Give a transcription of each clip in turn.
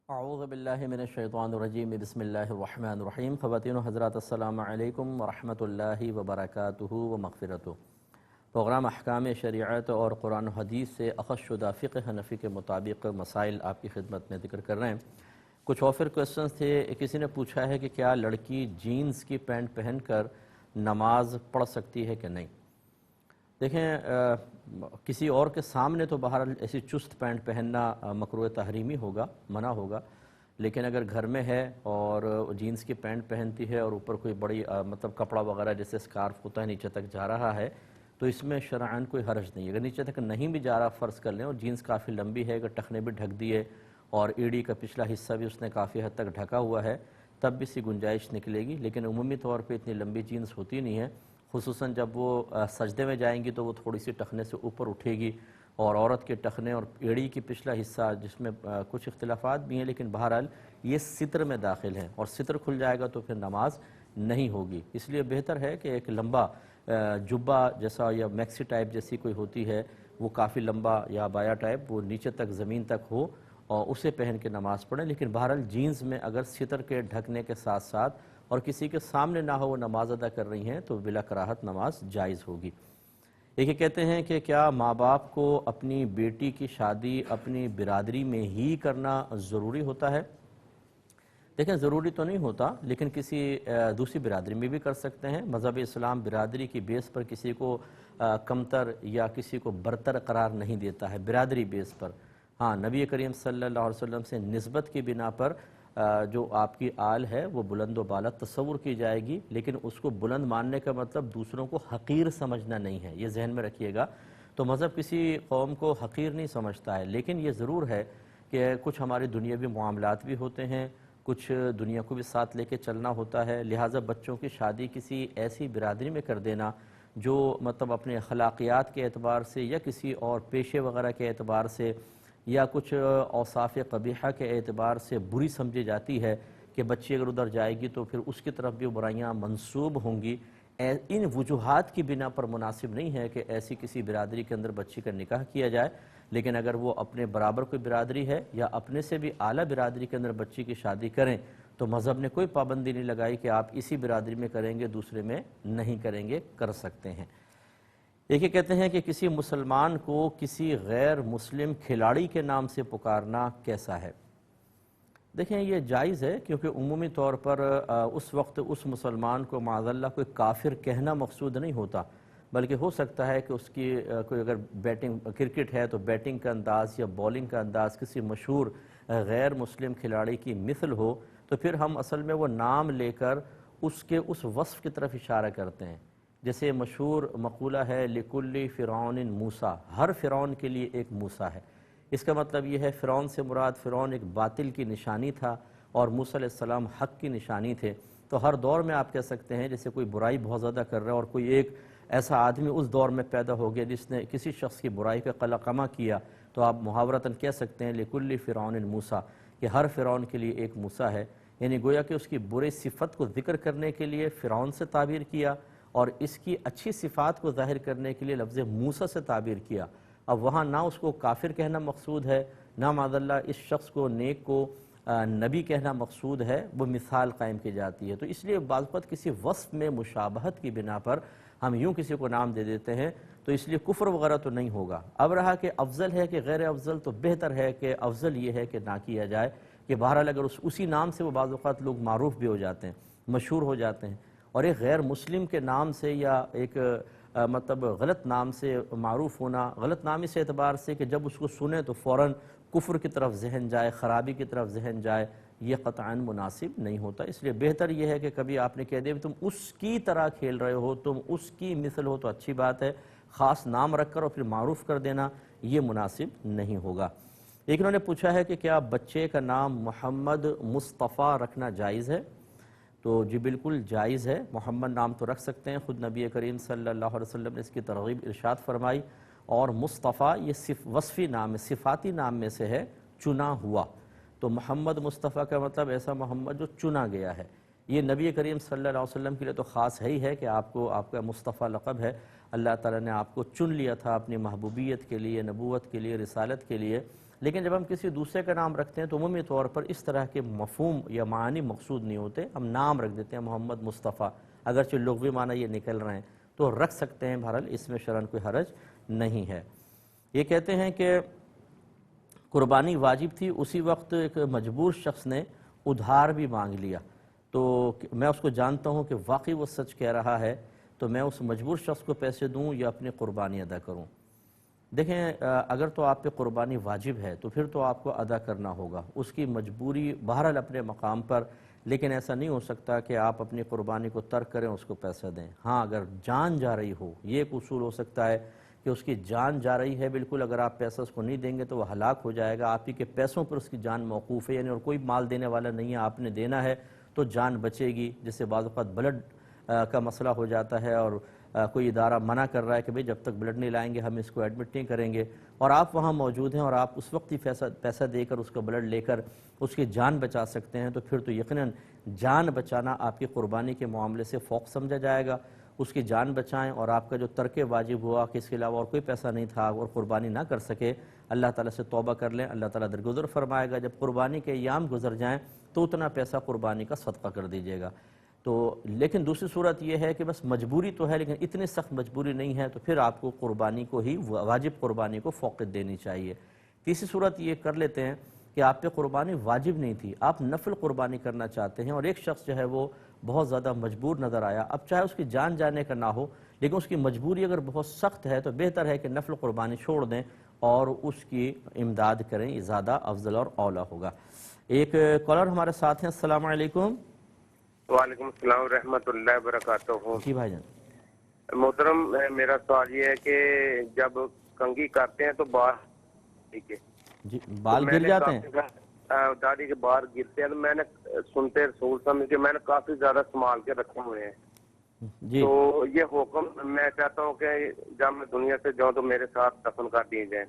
اعوذ باللہ من الشیطان الرجیم بسم اللہ الرحمن الرحیم خواتین و حضرات السلام علیکم ورحمۃ اللہ وبرکاتہ و مغفرتہ۔ پروگرام احکام شریعت اور قرآن و حدیث سے اخذ شدہ فقہ حنفی کے مطابق مسائل آپ کی خدمت میں ذکر کر رہے ہیں۔ کچھ اور کویسچنز تھے۔ کسی نے پوچھا ہے کہ کیا لڑکی جینز کی پینٹ پہن کر نماز پڑھ سکتی ہے کہ نہیں؟ دیکھیں، کسی اور کے سامنے تو بہرحال ایسی چست پینٹ پہننا مکروہ تحریمی ہوگا، منع ہوگا، لیکن اگر گھر میں ہے اور جینز کی پینٹ پہنتی ہے اور اوپر کوئی بڑی کپڑا وغیرہ جیسے سکارف ہوتا ہے نیچے تک جا رہا ہے تو اس میں شرعاً کوئی حرج نہیں ہے۔ اگر نیچے تک نہیں بھی جا رہا فرض کر لیں اور جینز کافی لمبی ہے، اگر ٹخنے بھی ڈھک دیے اور ایڑی کا پچھلا حصہ بھی اس نے کافی حد تک ڈھکا ہوا ہے تب بھی سی گنجائش نکلے گی، لیکن عمومی طور پہ اتنی لمبی جینز ہوتی نہیں ہے، خصوصاً جب وہ سجدے میں جائیں گی تو وہ تھوڑی سی ٹخنے سے اوپر اٹھے گی، اور عورت کے ٹخنے اور ایڑی کی پچھلا حصہ جس میں کچھ اختلافات بھی ہیں لیکن بہرحال یہ ستر میں داخل ہیں، اور ستر کھل جائے گا تو پھر نماز نہیں ہوگی۔ اس لیے بہتر ہے کہ ایک لمبا جبہ جیسا یا میکسی ٹائپ جیسی کوئی ہوتی ہے وہ کافی لمبا، یا بایا ٹائپ وہ نیچے تک زمین تک ہو اور اسے پہن کے نماز پڑھیں، لیکن بہرحال جینز میں اگر ستر کے ڈھکنے کے ساتھ ساتھ اور کسی کے سامنے نہ ہو وہ نماز ادا کر رہی ہیں تو بلا کراہت نماز جائز ہوگی۔ ایک یہ کہتے ہیں کہ کیا ماں باپ کو اپنی بیٹی کی شادی اپنی برادری میں ہی کرنا ضروری ہوتا ہے؟ دیکھیں، ضروری تو نہیں ہوتا، لیکن کسی دوسری برادری میں بھی کر سکتے ہیں۔ مذہب اسلام برادری کی بیس پر کسی کو کمتر یا کسی کو برتر قرار نہیں دیتا ہے، برادری بیس پر۔ ہاں، نبی کریم صلی اللہ علیہ وسلم سے نسبت کی بنا پر جو آپ کی آل ہے وہ بلند و بالا تصور کی جائے گی، لیکن اس کو بلند ماننے کا مطلب دوسروں کو حقیر سمجھنا نہیں ہے، یہ ذہن میں رکھیے گا۔ تو مذہب کسی قوم کو حقیر نہیں سمجھتا ہے، لیکن یہ ضرور ہے کہ کچھ ہماری دنیاوی معاملات بھی ہوتے ہیں، کچھ دنیا کو بھی ساتھ لے کے چلنا ہوتا ہے، لہٰذا بچوں کی شادی کسی ایسی برادری میں کر دینا جو اپنے اخلاقیات کے اعتبار سے یا کسی اور پیشے وغیرہ کے اعتبار سے یا کچھ اوصاف قبیحہ کے اعتبار سے بری سمجھی جاتی ہے کہ بچی اگر ادھر جائے گی تو پھر اس کی طرف بھی برائیاں منسوب ہوں گی، ان وجوہات کی بنا پر مناسب نہیں ہے کہ ایسی کسی برادری کے اندر بچی کا نکاح کیا جائے۔ لیکن اگر وہ اپنے برابر کوئی برادری ہے یا اپنے سے بھی اعلیٰ برادری کے اندر بچی کی شادی کریں تو مذہب نے کوئی پابندی نہیں لگائی کہ آپ اسی برادری میں کریں گے دوسرے میں نہیں کریں گے، کر سکتے ہیں۔ ایک یہ کہتے ہیں کہ کسی مسلمان کو کسی غیر مسلم کھلاڑی کے نام سے پکارنا کیسا ہے؟ دیکھیں، یہ جائز ہے، کیونکہ عمومی طور پر اس وقت اس مسلمان کو معاذ اللہ کوئی کافر کہنا مقصود نہیں ہوتا، بلکہ ہو سکتا ہے کہ اس کی کوئی اگر بیٹنگ کرکٹ ہے تو بیٹنگ کا انداز یا بولنگ کا انداز کسی مشہور غیر مسلم کھلاڑی کی مثل ہو، تو پھر ہم اصل میں وہ نام لے کر اس کے اس وصف کی طرف اشارہ کرتے ہیں۔ جیسے مشہور مقولہ ہے لِكُلِّ فِرْعَوْنٍ موسیٰ، ہر فرعون کے لیے ایک موسیٰ ہے۔ اس کا مطلب یہ ہے فرعون سے مراد فرعون ایک باطل کی نشانی تھا اور موسیٰ علیہ السلام حق کی نشانی تھے۔ تو ہر دور میں آپ کہہ سکتے ہیں جیسے کوئی برائی بہت زیادہ کر رہا ہے اور کوئی ایک ایسا آدمی اس دور میں پیدا ہو گیا جس نے کسی شخص کی برائی کا قلقمہ کیا، تو آپ محاورتاً کہہ سکتے ہیں لِكُلِّ فِرْعَوْنٍ موسیٰ، کہ ہر فرعون کے لیے ایک موسیٰ ہے، یعنی گویا کہ اس کی برے صفت کو ذکر کرنے کے لیے فرعون سے تعبیر کیا اور اس کی اچھی صفات کو ظاہر کرنے کے لیے لفظ موسیٰ سے تعبیر کیا۔ اب وہاں نہ اس کو کافر کہنا مقصود ہے، نہ معاذ اللہ اس شخص کو نیک کو نبی کہنا مقصود ہے، وہ مثال قائم کی جاتی ہے۔ تو اس لیے بعض وقت کسی وصف میں مشابہت کی بنا پر ہم یوں کسی کو نام دے دیتے ہیں، تو اس لیے کفر وغیرہ تو نہیں ہوگا۔ اب رہا کہ افضل ہے کہ غیر افضل، تو بہتر ہے کہ افضل یہ ہے کہ نہ کیا جائے، کہ بہرحال اگر اسی نام سے وہ بعض اوقات لوگ معروف بھی ہو جاتے ہیں، مشہور ہو جاتے ہیں، اور ایک غیر مسلم کے نام سے یا ایک غلط نام سے معروف ہونا، غلط نام اس اعتبار سے کہ جب اس کو سنیں تو فوراً کفر کی طرف ذہن جائے، خرابی کی طرف ذہن جائے، یہ قطعاً مناسب نہیں ہوتا۔ اس لیے بہتر یہ ہے کہ کبھی آپ نے کہہ دیا تم اس کی طرح کھیل رہے ہو، تم اس کی مثل ہو تو اچھی بات ہے، خاص نام رکھ کر اور پھر معروف کر دینا یہ مناسب نہیں ہوگا۔ ایک انہوں نے پوچھا ہے کہ کیا بچے کا نام محمد مصطفیٰ رکھنا جائز ہے؟ تو جی بالکل جائز ہے، محمد نام تو رکھ سکتے ہیں، خود نبی کریم صلی اللہ علیہ وسلم نے اس کی ترغیب ارشاد فرمائی، اور مصطفیٰ یہ وصفی نام ہے، صفاتی نام میں سے ہے، چنا ہوا۔ تو محمد مصطفیٰ کا مطلب ایسا محمد جو چنا گیا ہے، یہ نبی کریم صلی اللہ علیہ وسلم کے لیے تو خاص ہے ہی ہے کہ آپ کا مصطفیٰ لقب ہے، اللہ تعالیٰ نے آپ کو چن لیا تھا اپنی محبوبیت کے لیے، نبوت کے لیے، رسالت کے لیے، لیکن جب ہم کسی دوسرے کا نام رکھتے ہیں تو عمومی طور پر اس طرح کے مفہوم یا معنی مقصود نہیں ہوتے، ہم نام رکھ دیتے ہیں محمد مصطفیٰ، اگرچہ لغوی معنی یہ نکل رہے ہیں تو رکھ سکتے ہیں، بہرحال اس میں شرعاً کوئی حرج نہیں ہے۔ یہ کہتے ہیں کہ قربانی واجب تھی، اسی وقت ایک مجبور شخص نے ادھار بھی مانگ لیا، تو میں اس کو جانتا ہوں کہ واقعی وہ سچ کہہ رہا ہے، تو میں اس مجبور شخص کو پیسے دوں یا اپنی قربانی ادا کروں؟ دیکھیں، اگر تو آپ پہ قربانی واجب ہے تو پھر تو آپ کو ادا کرنا ہوگا، اس کی مجبوری بہرحال اپنے مقام پر، لیکن ایسا نہیں ہو سکتا کہ آپ اپنی قربانی کو ترک کریں، اس کو پیسہ دیں۔ ہاں، اگر جان جا رہی ہو، یہ ایک اصول ہو سکتا ہے کہ اس کی جان جا رہی ہے بالکل، اگر آپ پیسہ اس کو نہیں دیں گے تو وہ ہلاک ہو جائے گا، آپ ہی کے پیسوں پر اس کی جان موقوف ہے، یعنی اور کوئی مال دینے والا نہیں ہے، آپ نے دینا ہے تو جان بچے گی، جس سے بعض اوقات بلڈ کا مسئلہ ہو جاتا ہے اور کوئی ادارہ منع کر رہا ہے کہ بھئی جب تک بلڈ نہیں لائیں گے ہم اس کو ایڈمٹ نہیں کریں گے، اور آپ وہاں موجود ہیں اور آپ اس وقت ہی پیسہ دے کر اس کا بلڈ لے کر اس کی جان بچا سکتے ہیں، تو پھر تو یقیناً جان بچانا آپ کی قربانی کے معاملے سے فوق سمجھا جائے گا۔ اس کی جان بچائیں، اور آپ کا جو ترک واجب ہوا کہ اس کے علاوہ اور کوئی پیسہ نہیں تھا اور قربانی نہ کر سکے، اللہ تعالیٰ سے توبہ کر لیں، اللہ تعالیٰ درگزر فرمائے گا۔ جب قربانی کے ایام گزر جائیں تو اتنا پیسہ قربانی کا صدقہ کر دیجیے گا۔ تو لیکن دوسری صورت یہ ہے کہ بس مجبوری تو ہے لیکن اتنی سخت مجبوری نہیں ہے، تو پھر آپ کو قربانی کو ہی، واجب قربانی کو فوقیت دینی چاہیے۔ تیسری صورت یہ کر لیتے ہیں کہ آپ پہ قربانی واجب نہیں تھی، آپ نفل قربانی کرنا چاہتے ہیں، اور ایک شخص جو ہے وہ بہت زیادہ مجبور نظر آیا، اب چاہے اس کی جان جانے کا نہ ہو لیکن اس کی مجبوری اگر بہت سخت ہے تو بہتر ہے کہ نفل قربانی چھوڑ دیں اور اس کی امداد کریں، یہ زیادہ افضل اور اولیٰ ہوگا۔ ایک کالر ہمارے ساتھ ہیں، السلام علیکم۔ وعلیکم السلام ورحمۃ اللہ وبرکاتہ۔ جی بھائی جان۔ محترم، میرا سوال یہ ہے کہ جب کنگھی کرتے ہیں تو بال ٹھیک ہے جی، بال گر جاتے ہیں؟ داڑھی کے باہر گرتے ہیں، میں نے سنتے رسول سمجھ کے میں نے کافی زیادہ سنبھال کے رکھے ہوئے ہیں، جی تو یہ حکم میں چاہتا ہوں کہ جب میں دنیا سے جاؤں تو میرے ساتھ دفن کر دیے جائیں۔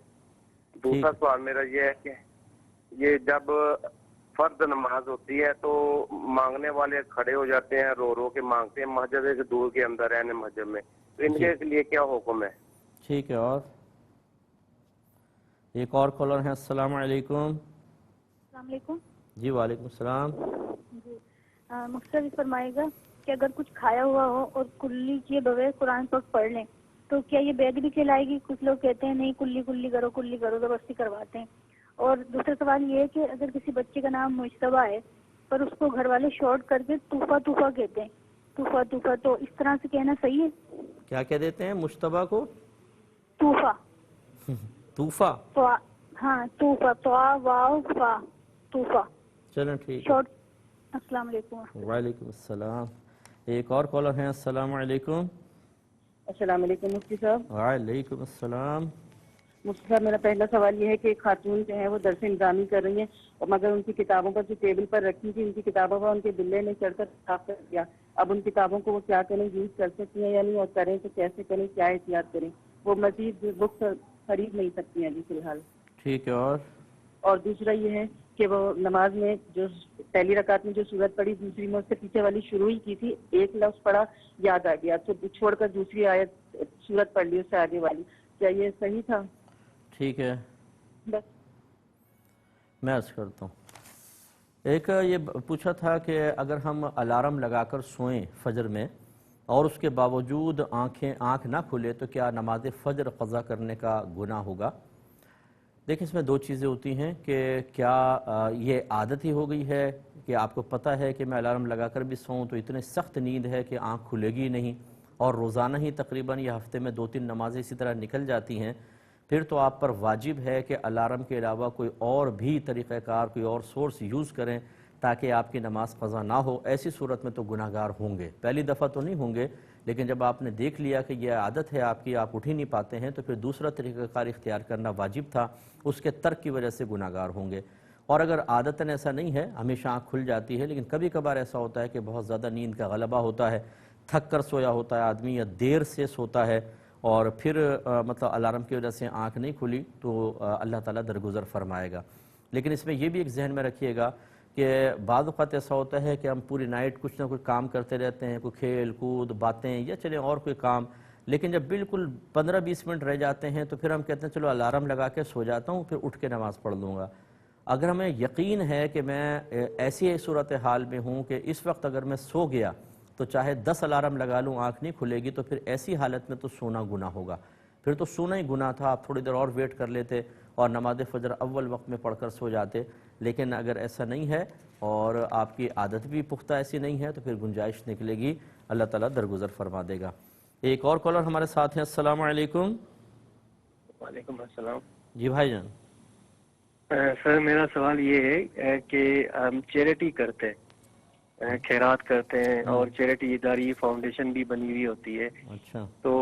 دوسرا سوال میرا یہ ہے کہ یہ جب فرض نماز ہوتی ہے تو مانگنے والے کھڑے ہو جاتے ہیں، رو رو کے مانگتے ہیں، مسجد کے دور کے اندر رہنے مسجد میں، تو ان کے لیے کیا حکم ہے؟ ٹھیک ہے، اور ایک اور کالر ہیں، السلام علیکم۔ السلام علیکم۔ جی وعلیکم السلام۔ جی مختصر فرمائے گا کہ اگر کچھ کھایا ہوا ہو اور کلی کیے بغیر قرآن پاک پڑھ لیں تو کیا یہ بیعت بھی کہلائے گی؟ کچھ لوگ کہتے ہیں نہیں کلی کرو زبردستی کرواتے ہیں۔ اور دوسرا سوال یہ ہے کہ اگر کسی بچے کا نام مجتبیٰ ہے پر اس کو گھر والے شارٹ کر کے طوفہ کہتے ہیں، طوفہ، تو اس طرح سے کہنا صحیح ہے؟ کیا کہہ دیتے ہیں مجتبیٰ کو؟ طوفہ۔ ہاں طوفہ، طوفہ۔ چلیں ٹھیک ہے، شارٹ۔ السلام علیکم۔ وعلیکم السلام۔ ایک اور کالر ہیں، السلام علیکم۔ السلام علیکم مفتی صاحب۔ وعلیکم السلام۔ مفتی صاحب، میرا پہلا سوال یہ ہے کہ خاتون جو ہے وہ درس نظامی کر رہی ہیں اور مگر ان کی کتابوں پر جو ٹیبل پر رکھی تھی ان کی کتابوں پر ان کے بلے نے چڑھ کر صاف کر دیا، اب ان کتابوں کو وہ کیا کریں، یوز کر سکتی ہیں یا نہیں، اور کریں تو کیسے کریں، کیا احتیاط کریں؟ وہ مزید بکس خرید نہیں سکتی ہیں جی فی الحال۔ ٹھیک ہے، اور دوسرا یہ ہے کہ وہ نماز میں جو پہلی رکعت میں جو سورت پڑھی، دوسری میں اس سے پیچھے والی شروع ہی کی تھی، ایک لفظ پڑھا یاد آ گیا تو چھوڑ کر دوسری آیت سورت پڑھ لی اس سے آگے والی، کیا یہ صحیح تھا؟ ٹھیک ہے، بس میں عرض کرتا ہوں۔ ایک یہ پوچھا تھا کہ اگر ہم الارم لگا کر سوئیں فجر میں اور اس کے باوجود آنکھ نہ کھلے تو کیا نماز فجر قضا کرنے کا گناہ ہوگا؟ دیکھیں، اس میں دو چیزیں ہوتی ہیں کہ کیا یہ عادت ہی ہو گئی ہے کہ آپ کو پتہ ہے کہ میں الارم لگا کر بھی سوؤں تو اتنے سخت نیند ہے کہ آنکھ کھلے گی نہیں، اور روزانہ ہی تقریباً یہ ہفتے میں 2-3 نمازیں اسی طرح نکل جاتی ہیں، پھر تو آپ پر واجب ہے کہ الارم کے علاوہ کوئی اور بھی طریقہ کار، کوئی اور سورس یوز کریں تاکہ آپ کی نماز قضا نہ ہو۔ ایسی صورت میں تو گناہ گار ہوں گے، پہلی دفعہ تو نہیں ہوں گے، لیکن جب آپ نے دیکھ لیا کہ یہ عادت ہے آپ کی، آپ اٹھ ہی نہیں پاتے ہیں، تو پھر دوسرا طریقہ کار اختیار کرنا واجب تھا، اس کے ترک کی وجہ سے گناہ گار ہوں گے۔ اور اگر عادتاً ایسا نہیں ہے، ہمیشہ آنکھ کھل جاتی ہے، لیکن کبھی کبھار ایسا ہوتا ہے کہ بہت زیادہ نیند کا غلبہ ہوتا ہے، تھک کر سویا ہوتا ہے آدمی یا دیر سے سوتا ہے اور پھر مطلب الارم کی وجہ سے آنکھ نہیں کھلی تو اللہ تعالیٰ درگزر فرمائے گا۔ لیکن اس میں یہ بھی ایک ذہن میں رکھیے گا کہ بعض اوقات ایسا ہوتا ہے کہ ہم پوری نائٹ کچھ نہ کچھ کام کرتے رہتے ہیں، کوئی کھیل کود، باتیں یا چلیں اور کوئی کام، لیکن جب بالکل 15-20 منٹ رہ جاتے ہیں تو پھر ہم کہتے ہیں چلو الارم لگا کے سو جاتا ہوں، پھر اٹھ کے نماز پڑھ لوں گا۔ اگر ہمیں یقین ہے کہ میں ایسی صورتحال میں ہوں کہ اس وقت اگر میں سو گیا تو چاہے 10 الارم لگا لوں آنکھ نہیں کھلے گی، تو پھر ایسی حالت میں تو سونا گناہ ہوگا، پھر تو سونا ہی گناہ تھا۔ آپ تھوڑی دیر اور ویٹ کر لیتے اور نماز فجر اول وقت میں پڑھ کر سو جاتے، لیکن اگر ایسا نہیں ہے اور آپ کی عادت بھی پختہ ایسی نہیں ہے تو پھر گنجائش نکلے گی، اللہ تعالیٰ درگزر فرما دے گا۔ ایک اور کالر ہمارے ساتھ ہیں۔ السلام علیکم۔ وعلیکم السلام۔ جی بھائی جان۔ سر میرا سوال یہ ہے کہ ہم چیریٹی کرتے ہیں، خیرات کرتے ہیں، اور چیریٹی اداری فاؤنڈیشن بھی بنی ہوئی ہوتی ہے، اچھا، تو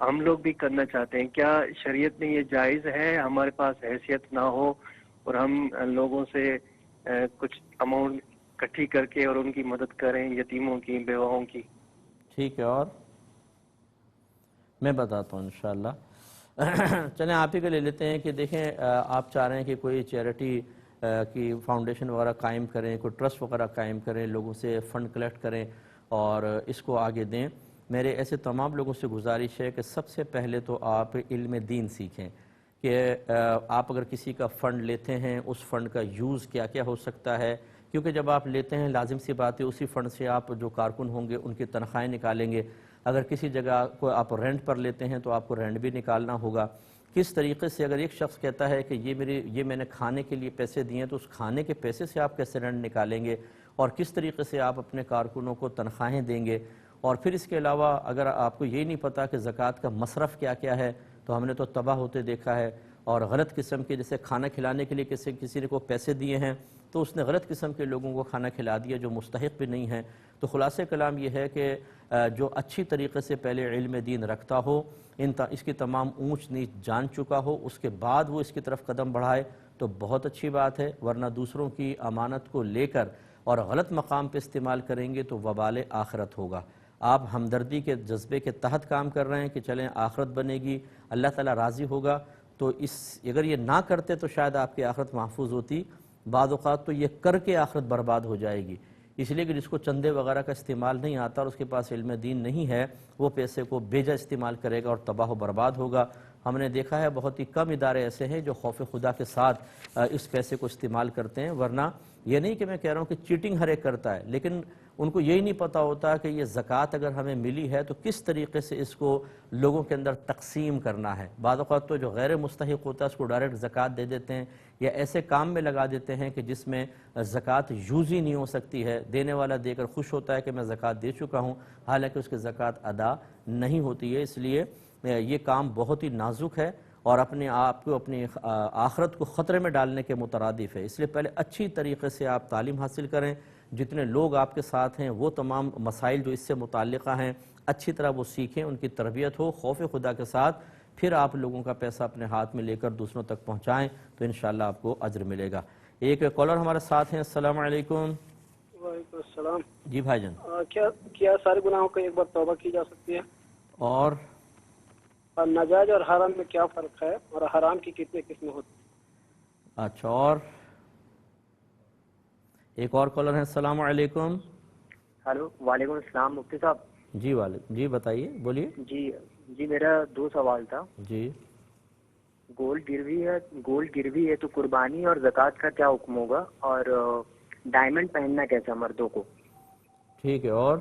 ہم لوگ بھی کرنا چاہتے ہیں، کیا شریعت میں یہ جائز ہے ہمارے پاس حیثیت نہ ہو اور ہم لوگوں سے کچھ اماؤنٹ اکٹھی کر کے اور ان کی مدد کریں، یتیموں کی، بیواؤں کی؟ ٹھیک ہے، اور میں بتاتا ہوں انشاءاللہ۔ چلیں آپ ہی کے لے لیتے ہیں کہ دیکھیں آپ چاہ رہے ہیں کہ کوئی چیریٹی کی فاؤنڈیشن وغیرہ قائم کریں، کوئی ٹرسٹ وغیرہ قائم کریں، لوگوں سے فنڈ کلیکٹ کریں اور اس کو آگے دیں۔ میرے ایسے تمام لوگوں سے گزارش ہے کہ سب سے پہلے تو آپ علم دین سیکھیں کہ آپ اگر کسی کا فنڈ لیتے ہیں اس فنڈ کا یوز کیا کیا ہو سکتا ہے، کیونکہ جب آپ لیتے ہیں لازم سی بات ہے اسی فنڈ سے آپ جو کارکن ہوں گے ان کی تنخواہیں نکالیں گے۔ اگر کسی جگہ کو آپ رینٹ پر لیتے ہیں تو آپ کو رینٹ بھی نکالنا ہوگا۔ کس طریقے سے اگر ایک شخص کہتا ہے کہ یہ میں نے کھانے کے لیے پیسے دیے ہیں تو اس کھانے کے پیسے سے آپ کیسے رینٹ نکالیں گے، اور کس طریقے سے آپ اپنے کارکنوں کو تنخواہیں دیں گے۔ اور پھر اس کے علاوہ اگر آپ کو یہی نہیں پتہ کہ زکوٰۃ کا مصرف کیا کیا ہے تو ہم نے تو تباہ ہوتے دیکھا ہے، اور غلط قسم کے جیسے کھانا کھلانے کے لیے کسی نے کو پیسے دیے ہیں تو اس نے غلط قسم کے لوگوں کو کھانا کھلا دیا جو مستحق بھی نہیں ہیں۔ تو خلاصہ کلام یہ ہے کہ جو اچھی طریقے سے پہلے علم دین رکھتا ہو، اس کی تمام اونچ نیچ جان چکا ہو، اس کے بعد وہ اس کی طرف قدم بڑھائے تو بہت اچھی بات ہے، ورنہ دوسروں کی امانت کو لے کر اور غلط مقام پہ استعمال کریں گے تو وبال آخرت ہوگا۔ آپ ہمدردی کے جذبے کے تحت کام کر رہے ہیں کہ چلیں آخرت بنے گی، اللہ تعالیٰ راضی ہوگا، تو اگر یہ نہ کرتے تو شاید آپ کی آخرت محفوظ ہوتی۔ بعض اوقات تو یہ کر کے آخرت برباد ہو جائے گی، اس لیے کہ جس کو چندے وغیرہ کا استعمال نہیں آتا اور اس کے پاس علم دین نہیں ہے وہ پیسے کو بیجا استعمال کرے گا اور تباہ و برباد ہوگا۔ ہم نے دیکھا ہے بہت ہی کم ادارے ایسے ہیں جو خوف خدا کے ساتھ اس پیسے کو استعمال کرتے ہیں، ورنہ یہ نہیں کہ میں کہہ رہا ہوں کہ چیٹنگ ہر ایک کرتا ہے، لیکن ان کو یہی نہیں پتہ ہوتا کہ یہ زکوٰۃ اگر ہمیں ملی ہے تو کس طریقے سے اس کو لوگوں کے اندر تقسیم کرنا ہے۔ بعض اوقات تو جو غیر مستحق ہوتا ہے اس کو ڈائریکٹ زکوٰۃ دے دیتے ہیں یا ایسے کام میں لگا دیتے ہیں کہ جس میں زکوٰۃ یوز ہی نہیں ہو سکتی ہے، دینے والا دے کر خوش ہوتا ہے کہ میں زکوٰۃ دے چکا ہوں، حالانکہ اس کی زکوٰۃ ادا نہیں ہوتی ہے۔ اس لیے یہ کام بہت ہی نازک ہے اور اپنے آپ کو اپنی آخرت کو خطرے میں ڈالنے کے مترادف ہے۔ اس لیے پہلے اچھی طریقے سے آپ تعلیم حاصل کریں، جتنے لوگ آپ کے ساتھ ہیں وہ تمام مسائل جو اس سے متعلقہ ہیں اچھی طرح وہ سیکھیں، ان کی تربیت ہو خوف خدا کے ساتھ، پھر آپ لوگوں کا پیسہ اپنے ہاتھ میں لے کر دوسروں تک پہنچائیں تو انشاءاللہ آپ کو اجر ملے گا۔ ایک کالر ہمارے ساتھ ہیں۔ السلام علیکم۔ وعلیکم السلام۔ جی بھائی جان۔ کیا سارے گناہوں کا ایک بار توبہ کی جا سکتی ہے؟ اور ناجائز اور حرام میں کیا فرق ہے اور حرام کی کتنے قسمیں ہوتی ہیں؟ اچھا، اور ایک اور کالر ہیں۔ السلام علیکم۔ ہلو، وعلیکم السلام مفتی صاحب۔ جی بتائیے، بولیے۔ جی میرا 2 سوال تھا۔ جی، گولڈ گروی ہے تو قربانی اور زکوٰۃ کا کیا حکم ہوگا، اور ڈائمنڈ پہننا کیسا مردوں کو؟ ٹھیک ہے، اور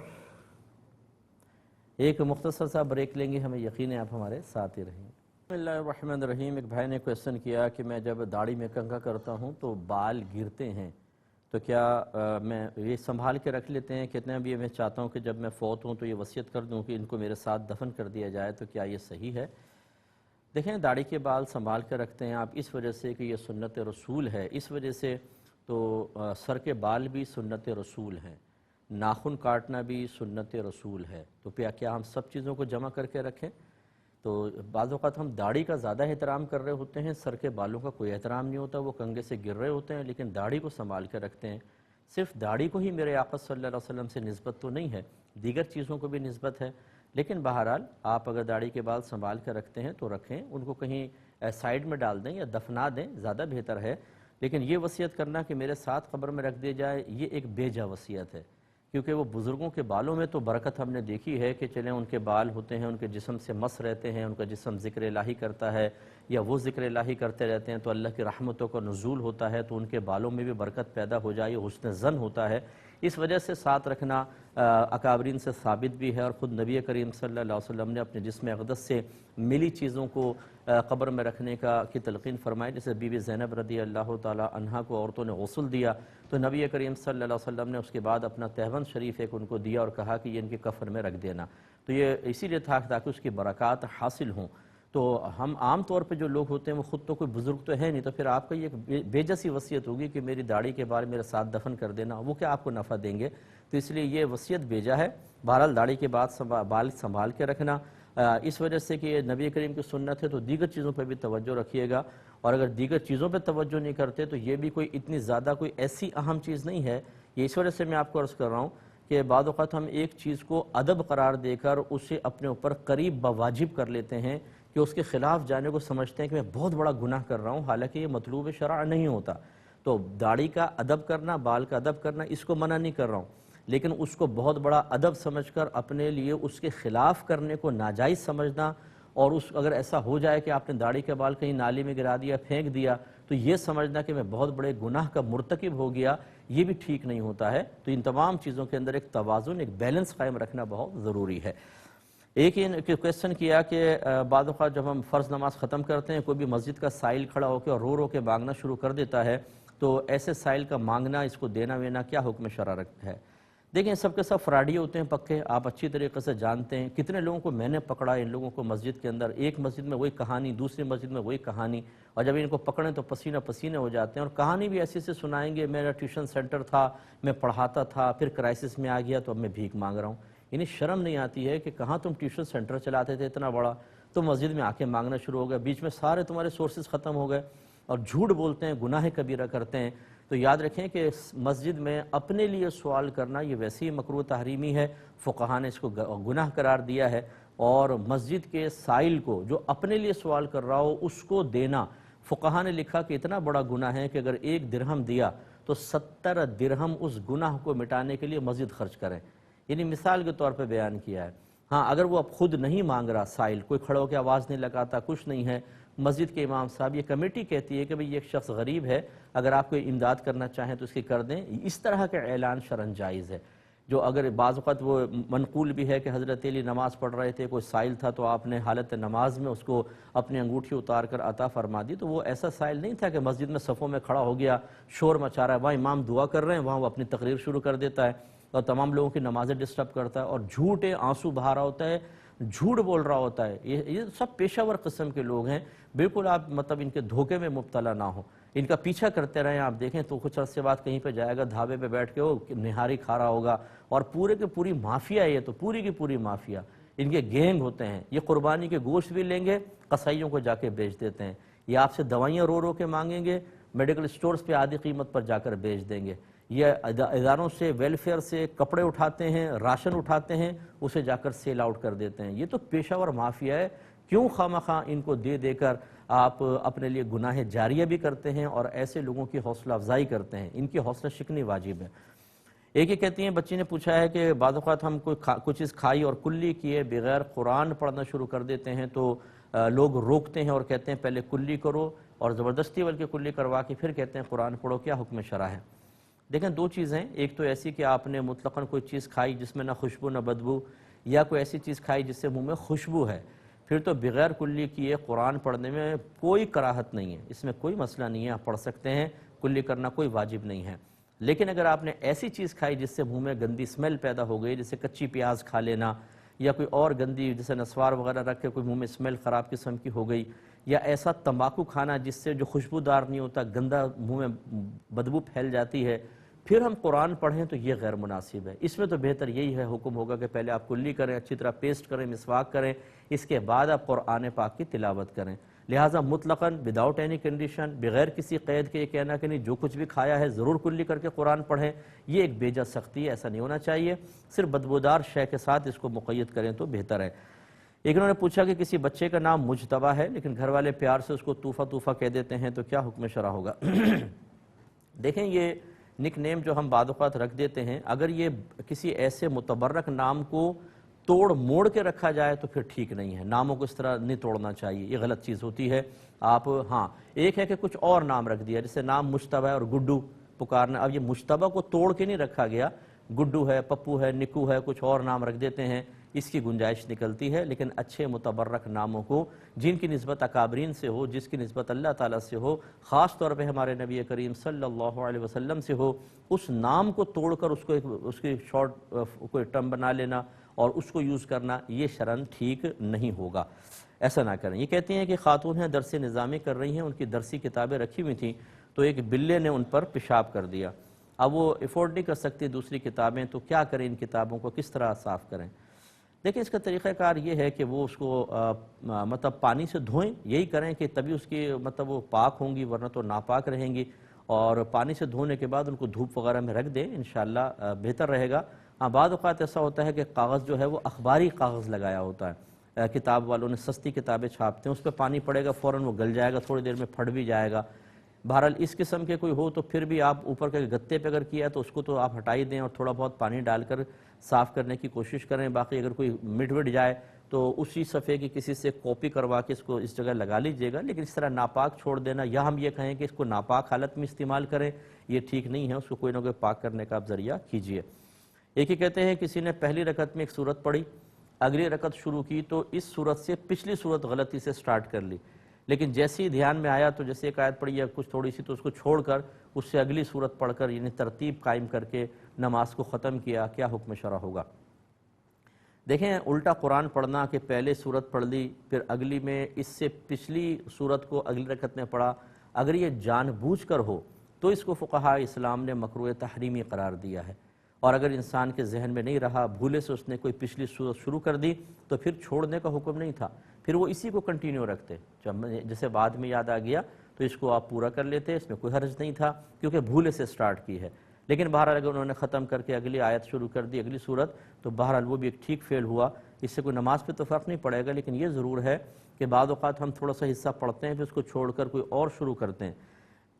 ایک مختصر سا بریک لیں گے، ہمیں یقین ہے آپ ہمارے ساتھ ہی رہیں گے۔ بسم اللہ الرحمن الرحیم۔ ایک بھائی نے کویسچن کیا کہ میں جب داڑھی میں کنگھا کرتا ہوں تو بال گرتے ہیں تو کیا میں یہ سنبھال کے رکھ لیتے ہیں؟ کتنا بھی میں چاہتا ہوں کہ جب میں فوت ہوں تو یہ وصیت کر دوں کہ ان کو میرے ساتھ دفن کر دیا جائے، تو کیا یہ صحیح ہے؟ دیکھیں، داڑھی کے بال سنبھال کے رکھتے ہیں آپ اس وجہ سے کہ یہ سنت رسول ہے، اس وجہ سے تو سر کے بال بھی سنت رسول ہیں، ناخن کاٹنا بھی سنت رسول ہے، تو کیا ہم سب چیزوں کو جمع کر کے رکھیں؟ تو بعض اوقات ہم داڑھی کا زیادہ احترام کر رہے ہوتے ہیں، سر کے بالوں کا کوئی احترام نہیں ہوتا، وہ کنگھے سے گر رہے ہوتے ہیں، لیکن داڑھی کو سنبھال کے رکھتے ہیں۔ صرف داڑھی کو ہی میرے آقا صلی اللہ علیہ وسلم سے نسبت تو نہیں ہے، دیگر چیزوں کو بھی نسبت ہے، لیکن بہرحال آپ اگر داڑھی کے بال سنبھال کے رکھتے ہیں تو رکھیں، ان کو کہیں سائیڈ میں ڈال دیں یا دفنا دیں، زیادہ بہتر ہے۔ لیکن یہ وصیت کرنا کہ میرے ساتھ قبر میں رکھ دیا جائے، یہ ایک بیجا وصیت ہے، کیونکہ وہ بزرگوں کے بالوں میں تو برکت ہم نے دیکھی ہے کہ چلیں ان کے بال ہوتے ہیں، ان کے جسم سے مس رہتے ہیں، ان کا جسم ذکر الہی کرتا ہے یا وہ ذکر الہی کرتے رہتے ہیں تو اللہ کی رحمتوں کا نزول ہوتا ہے، تو ان کے بالوں میں بھی برکت پیدا ہو جائے، حسن ظن ہوتا ہے۔ اس وجہ سے ساتھ رکھنا اکابرین سے ثابت بھی ہے، اور خود نبی کریم صلی اللہ علیہ وسلم نے اپنے جسم اقدس سے ملی چیزوں کو قبر میں رکھنے کی تلقین فرمائی۔ جیسے بی بی زینب رضی اللہ تعالی عنہا کو عورتوں نے غسل دیا تو نبی کریم صلی اللہ علیہ وسلم نے اس کے بعد اپنا تہون شریف ایک ان کو دیا اور کہا کہ یہ ان کے کفن میں رکھ دینا، تو یہ اسی لیے تھا تاکہ اس کی برکات حاصل ہوں۔ تو ہم عام طور پہ جو لوگ ہوتے ہیں وہ خود تو کوئی بزرگ تو ہے نہیں، تو پھر آپ کا یہ بے جیسی وصیت ہوگی کہ میری داڑھی کے بال میرے ساتھ دفن کر دینا، وہ کیا آپ کو نفع دیں گے؟ تو اس لیے یہ وصیت بیجا ہے۔ بہرحال داڑھی کے بعد بال سنبھال کے رکھنا، اس وجہ سے کہ یہ نبی کریم کی سنت ہے، تو دیگر چیزوں پہ بھی توجہ رکھیے گا، اور اگر دیگر چیزوں پہ توجہ نہیں کرتے تو یہ بھی کوئی اتنی زیادہ کوئی ایسی اہم چیز نہیں ہے۔ یہ اس وجہ سے میں آپ کو عرض کر رہا ہوں کہ بعض اوقات ہم ایک چیز کو ادب قرار دے کر اسے اپنے اوپر قریب بواجب کر لیتے ہیں کہ اس کے خلاف جانے کو سمجھتے ہیں کہ میں بہت بڑا گناہ کر رہا ہوں، حالانکہ یہ مطلوب شرع نہیں ہوتا۔ تو داڑھی کا ادب کرنا، بال کا ادب کرنا، اس کو منع نہیں کر رہا ہوں، لیکن اس کو بہت بڑا ادب سمجھ کر اپنے لیے اس کے خلاف کرنے کو ناجائز سمجھنا، اور اگر ایسا ہو جائے کہ آپ نے داڑھی کے بال کہیں نالی میں گرا دیا، پھینک دیا، تو یہ سمجھنا کہ میں بہت بڑے گناہ کا مرتکب ہو گیا، یہ بھی ٹھیک نہیں ہوتا ہے۔ تو ان تمام چیزوں کے اندر ایک توازن، ایک بیلنس قائم رکھنا بہت ضروری ہے۔ ایک یہ کویسچن کیا کہ بعض اوقات جب ہم فرض نماز ختم کرتے ہیں کوئی بھی مسجد کا سائل کھڑا ہو کے اور رو رو کے مانگنا شروع کر دیتا ہے، تو ایسے سائل کا مانگنا، اس کو دینا وینا کیا حکم شرع ہے؟ دیکھیں سب کے سب فراڈی ہوتے ہیں پکے، آپ اچھی طریقے سے جانتے ہیں۔ کتنے لوگوں کو میں نے پکڑا، ان لوگوں کو مسجد کے اندر، ایک مسجد میں وہی کہانی، دوسری مسجد میں وہی کہانی، اور جب ان کو پکڑیں تو پسینہ پسینے ہو جاتے ہیں، اور کہانی بھی ایسی سے سنائیں گے، میرا ٹیوشن سینٹر تھا، میں پڑھاتا تھا، پھر کرائسس میں آ گیا تو اب میں بھیک مانگ رہا ہوں۔ انہیں شرم نہیں آتی ہے کہ کہاں تم ٹیوشن سینٹر چلاتے تھے اتنا بڑا، تو مسجد میں آ کے مانگنا شروع ہو گیا، بیچ میں سارے تمہارے سورسز ختم ہو گئے، اور جھوٹ بولتے ہیں، گناہ کبیرہ کرتے ہیں۔ تو یاد رکھیں کہ مسجد میں اپنے لیے سوال کرنا یہ ویسے ہی مکروہ تحریمی ہے، فقہاء نے اس کو گناہ قرار دیا ہے، اور مسجد کے سائل کو جو اپنے لیے سوال کر رہا ہو اس کو دینا، فقہاء نے لکھا کہ اتنا بڑا گناہ ہے کہ اگر 1 درہم دیا تو 70 درہم اس گناہ کو مٹانے کے لیے مسجد خرچ کریں، یعنی مثال کے طور پہ بیان کیا ہے۔ ہاں اگر وہ اب خود نہیں مانگ رہا سائل، کوئی کھڑا ہو کے آواز نہیں لگاتا، کچھ نہیں ہے، مسجد کے امام صاحب، یہ کمیٹی کہتی ہے کہ بھئی یہ ایک شخص غریب ہے، اگر آپ کوئی امداد کرنا چاہیں تو اس کی کر دیں، اس طرح کا اعلان شرعاً جائز ہے۔ جو اگر بعض وقت وہ منقول بھی ہے کہ حضرت علی نماز پڑھ رہے تھے، کوئی سائل تھا تو آپ نے حالت نماز میں اس کو اپنی انگوٹھی اتار کر عطا فرما دی، تو وہ ایسا سائل نہیں تھا کہ مسجد میں صفوں میں کھڑا ہو گیا، شور مچا رہا ہے، وہاں امام دعا کر رہے ہیں، وہاں وہ اپنی تقریر شروع کر دیتا ہے اور تمام لوگوں کی نمازیں ڈسٹرب کرتا ہے، اور جھوٹے آنسو بہا رہا ہوتا ہے، جھوٹ بول رہا ہوتا ہے۔ یہ سب پیشہ ور قسم کے لوگ ہیں، بالکل آپ مطلب ان کے دھوکے میں مبتلا نہ ہو، ان کا پیچھا کرتے رہیں۔ آپ دیکھیں تو کچھ عرصے بعد کہیں پہ جائے گا، دھابے پہ بیٹھ کے وہ نہاری کھا رہا ہوگا، اور پورے کی پوری مافیا ہے، یہ تو پوری کی پوری مافیا، ان کے گینگ ہوتے ہیں۔ یہ قربانی کے گوشت بھی لیں گے، قصائیوں کو جا کے بیچ دیتے ہیں، یہ آپ سے دوائیاں رو رو کے مانگیں گے، میڈیکل سٹورز پہ آدھی قیمت پر جا کر بیچ دیں گے، یہ اداروں سے ویلفیئر سے کپڑے اٹھاتے ہیں، راشن اٹھاتے ہیں، اسے جا کر سیل آؤٹ کر دیتے ہیں۔ یہ تو پیشہ ور مافیا ہے، کیوں خواہ ان کو دے دے کر آپ اپنے لیے گناہ جاریہ بھی کرتے ہیں اور ایسے لوگوں کی حوصلہ افزائی کرتے ہیں، ان کی حوصلہ شکنی واجب ہے۔ ایک یہ کہتی ہیں، بچی نے پوچھا ہے کہ بعض اوقات ہم کوئی چیز کھائی اور کلی کیے بغیر قرآن پڑھنا شروع کر دیتے ہیں تو لوگ روکتے ہیں اور کہتے ہیں پہلے کلی کرو، اور زبردستی بلکہ کلی کروا کے پھر کہتے ہیں قرآن پڑھو، کیا حکم شرع ہے؟ دیکھیں 2 چیزیں، ایک تو ایسی کہ آپ نے مطلقاً کوئی چیز کھائی جس میں نہ خوشبو نہ بدبو، یا کوئی ایسی چیز کھائی جس سے منہ میں خوشبو ہے، پھر تو بغیر کلی کیے قرآن پڑھنے میں کوئی کراہت نہیں ہے، اس میں کوئی مسئلہ نہیں ہے، آپ پڑھ سکتے ہیں، کلی کرنا کوئی واجب نہیں ہے۔ لیکن اگر آپ نے ایسی چیز کھائی جس سے منہ میں گندی سمیل پیدا ہو گئی، جیسے کچی پیاز کھا لینا، یا کوئی اور گندی جیسے نسوار وغیرہ رکھ کے کوئی منہ میں سمیل خراب قسم کی ہو گئی، یا ایسا تمباکو کھانا جس سے جو خوشبودار نہیں ہوتا، گندا منہ میں بدبو پھیل جاتی ہے، پھر ہم قرآن پڑھیں تو یہ غیر مناسب ہے۔ اس میں تو بہتر یہی ہے، حکم ہوگا کہ پہلے آپ کلی کریں، اچھی طرح پیسٹ کریں، مسواک کریں، اس کے بعد آپ قرآن پاک کی تلاوت کریں۔ لہٰذا مطلقاً وداؤٹ اینی کنڈیشن، بغیر کسی قید کے یہ کہنا کہ نہیں جو کچھ بھی کھایا ہے ضرور کلی کر کے قرآن پڑھیں، یہ ایک بیجا سختی ہے، ایسا نہیں ہونا چاہیے۔ صرف بدبودار شے کے ساتھ اس کو مقید کریں تو بہتر ہے۔ ایک انہوں نے پوچھا کہ کسی بچے کا نام مجتبیٰ ہے لیکن گھر والے پیار سے اس کو طوفہ طوفہ کہہ دیتے ہیں تو کیا حکم شرع ہوگا؟ دیکھیں یہ نک نیم جو ہم بعض اوقات رکھ دیتے ہیں، اگر یہ کسی ایسے متبرک نام کو توڑ موڑ کے رکھا جائے تو پھر ٹھیک نہیں ہے. ناموں کو اس طرح نہیں توڑنا چاہیے، یہ غلط چیز ہوتی ہے. آپ ہاں ایک ہے کہ کچھ اور نام رکھ دیا، جیسے نام مشتبہ ہے اور گڈو پکارنا، اب یہ مشتبہ کو توڑ کے نہیں رکھا گیا، گڈو ہے، پپو ہے، نکو ہے، کچھ اور نام رکھ دیتے ہیں، اس کی گنجائش نکلتی ہے. لیکن اچھے متبرک ناموں کو جن کی نسبت اکابرین سے ہو، جس کی نسبت اللہ تعالیٰ سے ہو، خاص طور پہ ہمارے نبی کریم صلی اللہ علیہ وسلم سے ہو، اس نام کو توڑ کر اس کی شارٹ کوئی ٹرم بنا لینا اور اس کو یوز کرنا، یہ شرعاً ٹھیک نہیں ہوگا. ایسا نہ کریں. یہ کہتی ہیں کہ خاتون ہیں درس نظامی کر رہی ہیں، ان کی درسی کتابیں رکھی ہوئی تھیں تو ایک بلے نے ان پر پیشاب کر دیا. اب وہ افورڈ نہیں کر سکتی دوسری کتابیں، تو کیا کریں؟ ان کتابوں کو کس طرح صاف کریں؟ دیکھیں اس کا طریقہ کار یہ ہے کہ وہ اس کو مطلب پانی سے دھوئیں، یہی کریں کہ تبھی اس کی مطلب وہ پاک ہوں گی، ورنہ تو ناپاک رہیں گی. اور پانی سے دھونے کے بعد ان کو دھوپ وغیرہ میں رکھ دیں، انشاءاللہ بہتر رہے گا. ہاں بعض اوقات ایسا ہوتا ہے کہ کاغذ جو ہے وہ اخباری کاغذ لگایا ہوتا ہے، کتاب والوں نے سستی کتابیں چھاپتے ہیں، اس پہ پانی پڑے گا فوراً وہ گل جائے گا، تھوڑی دیر میں پھٹ بھی جائے گا. بہرحال اس قسم کے کوئی ہو تو پھر بھی آپ اوپر کے گتے پہ اگر کیا ہے تو اس کو تو آپ ہٹائی دیں اور تھوڑا بہت پانی ڈال کر صاف کرنے کی کوشش کریں. باقی اگر کوئی مٹ وٹ جائے تو اسی صفحے کی کسی سے کاپی کروا کے اس کو اس جگہ لگا لیجئے گا. لیکن اس طرح ناپاک چھوڑ دینا یا ہم یہ کہیں کہ اس کو ناپاک حالت میں استعمال کریں، یہ ٹھیک نہیں ہے. اس کو کوئی نہ کوئی پاک کرنے کا آپ ذریعہ کیجئے. ایک ہی کہتے ہیں کسی نے پہلی رکعت میں ایک سورت پڑھی، اگلی رکعت شروع کی تو اس سورت سے پچھلی سورت غلطی سے سٹارٹ کر لی، لیکن جیسے ہی دھیان میں آیا تو جیسے ایک آیت پڑھی ہے کچھ تھوڑی سی تو اس کو چھوڑ کر اس سے اگلی سورت پڑھ کر یعنی ترتیب قائم کر کے نماز کو ختم کیا، کیا حکم شرع ہوگا؟ دیکھیں الٹا قرآن پڑھنا کہ پہلے سورت پڑھ لی پھر اگلی میں اس سے پچھلی سورت کو اگلی رکعت میں پڑھا، اگر یہ جان بوجھ کر ہو تو اس کو فقہاء اسلام نے مکروہ تحریمی قرار دیا ہے. اور اگر انسان کے ذہن میں نہیں رہا، بھولے سے اس نے کوئی پچھلی سورت شروع کر دی تو پھر چھوڑنے کا حکم نہیں تھا، پھر وہ اسی کو کنٹینیو رکھتے. جیسے بعد میں یاد آ گیا تو اس کو آپ پورا کر لیتے، اس میں کوئی حرج نہیں تھا کیونکہ بھولے سے سٹارٹ کی ہے. لیکن بہرحال اگر انہوں نے ختم کر کے اگلی آیت شروع کر دی اگلی سورت تو بہرحال وہ بھی ایک ٹھیک فعل ہوا. اس سے کوئی نماز پہ تو فرق نہیں پڑے گا، لیکن یہ ضرور ہے کہ بعض اوقات ہم تھوڑا سا حصہ پڑھتے ہیں پھر اس کو چھوڑ کر کوئی اور شروع کرتے ہیں.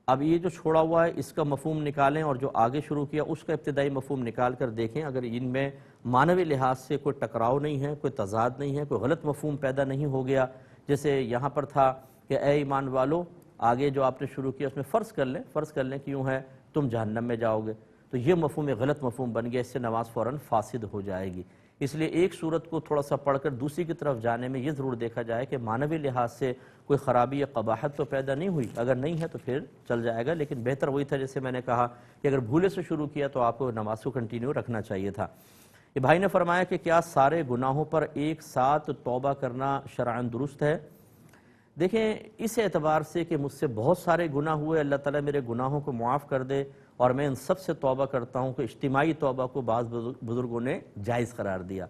اب یہ جو چھوڑا ہوا ہے اس کا مفہوم نکالیں اور جو آگے شروع کیا اس کا ابتدائی مفہوم نکال کر دیکھیں. اگر ان میں معنوی لحاظ سے کوئی ٹکراؤ نہیں ہے، کوئی تضاد نہیں ہے، کوئی غلط مفہوم پیدا نہیں ہو گیا، جیسے یہاں پر تھا کہ اے ایمان والو، آگے جو آپ نے شروع کیا اس میں فرض کر لیں کہ یوں ہے تم جہنم میں جاؤ گے، تو یہ مفہوم ایک غلط مفہوم بن گیا، اس سے نماز فوراً فاسد ہو جائے گی. اس لیے ایک صورت کو تھوڑا سا پڑھ کر دوسری کی طرف جانے میں یہ ضرور دیکھا جائے کہ معنوی لحاظ سے کوئی خرابی یا قباحت تو پیدا نہیں ہوئی، اگر نہیں ہے تو پھر چل جائے گا. لیکن بہتر وہی تھا جیسے میں نے کہا کہ اگر بھولے سے شروع کیا تو آپ کو نماز کو کنٹینیو رکھنا چاہیے تھا. یہ بھائی نے فرمایا کہ کیا سارے گناہوں پر ایک ساتھ توبہ کرنا شرعاً درست ہے؟ دیکھیں اس اعتبار سے کہ مجھ سے بہت سارے گناہ ہوئے، اللہ تعالیٰ میرے گناہوں کو معاف کر دے اور میں ان سب سے توبہ کرتا ہوں کہ اجتماعی توبہ کو بعض بزرگوں نے جائز قرار دیا.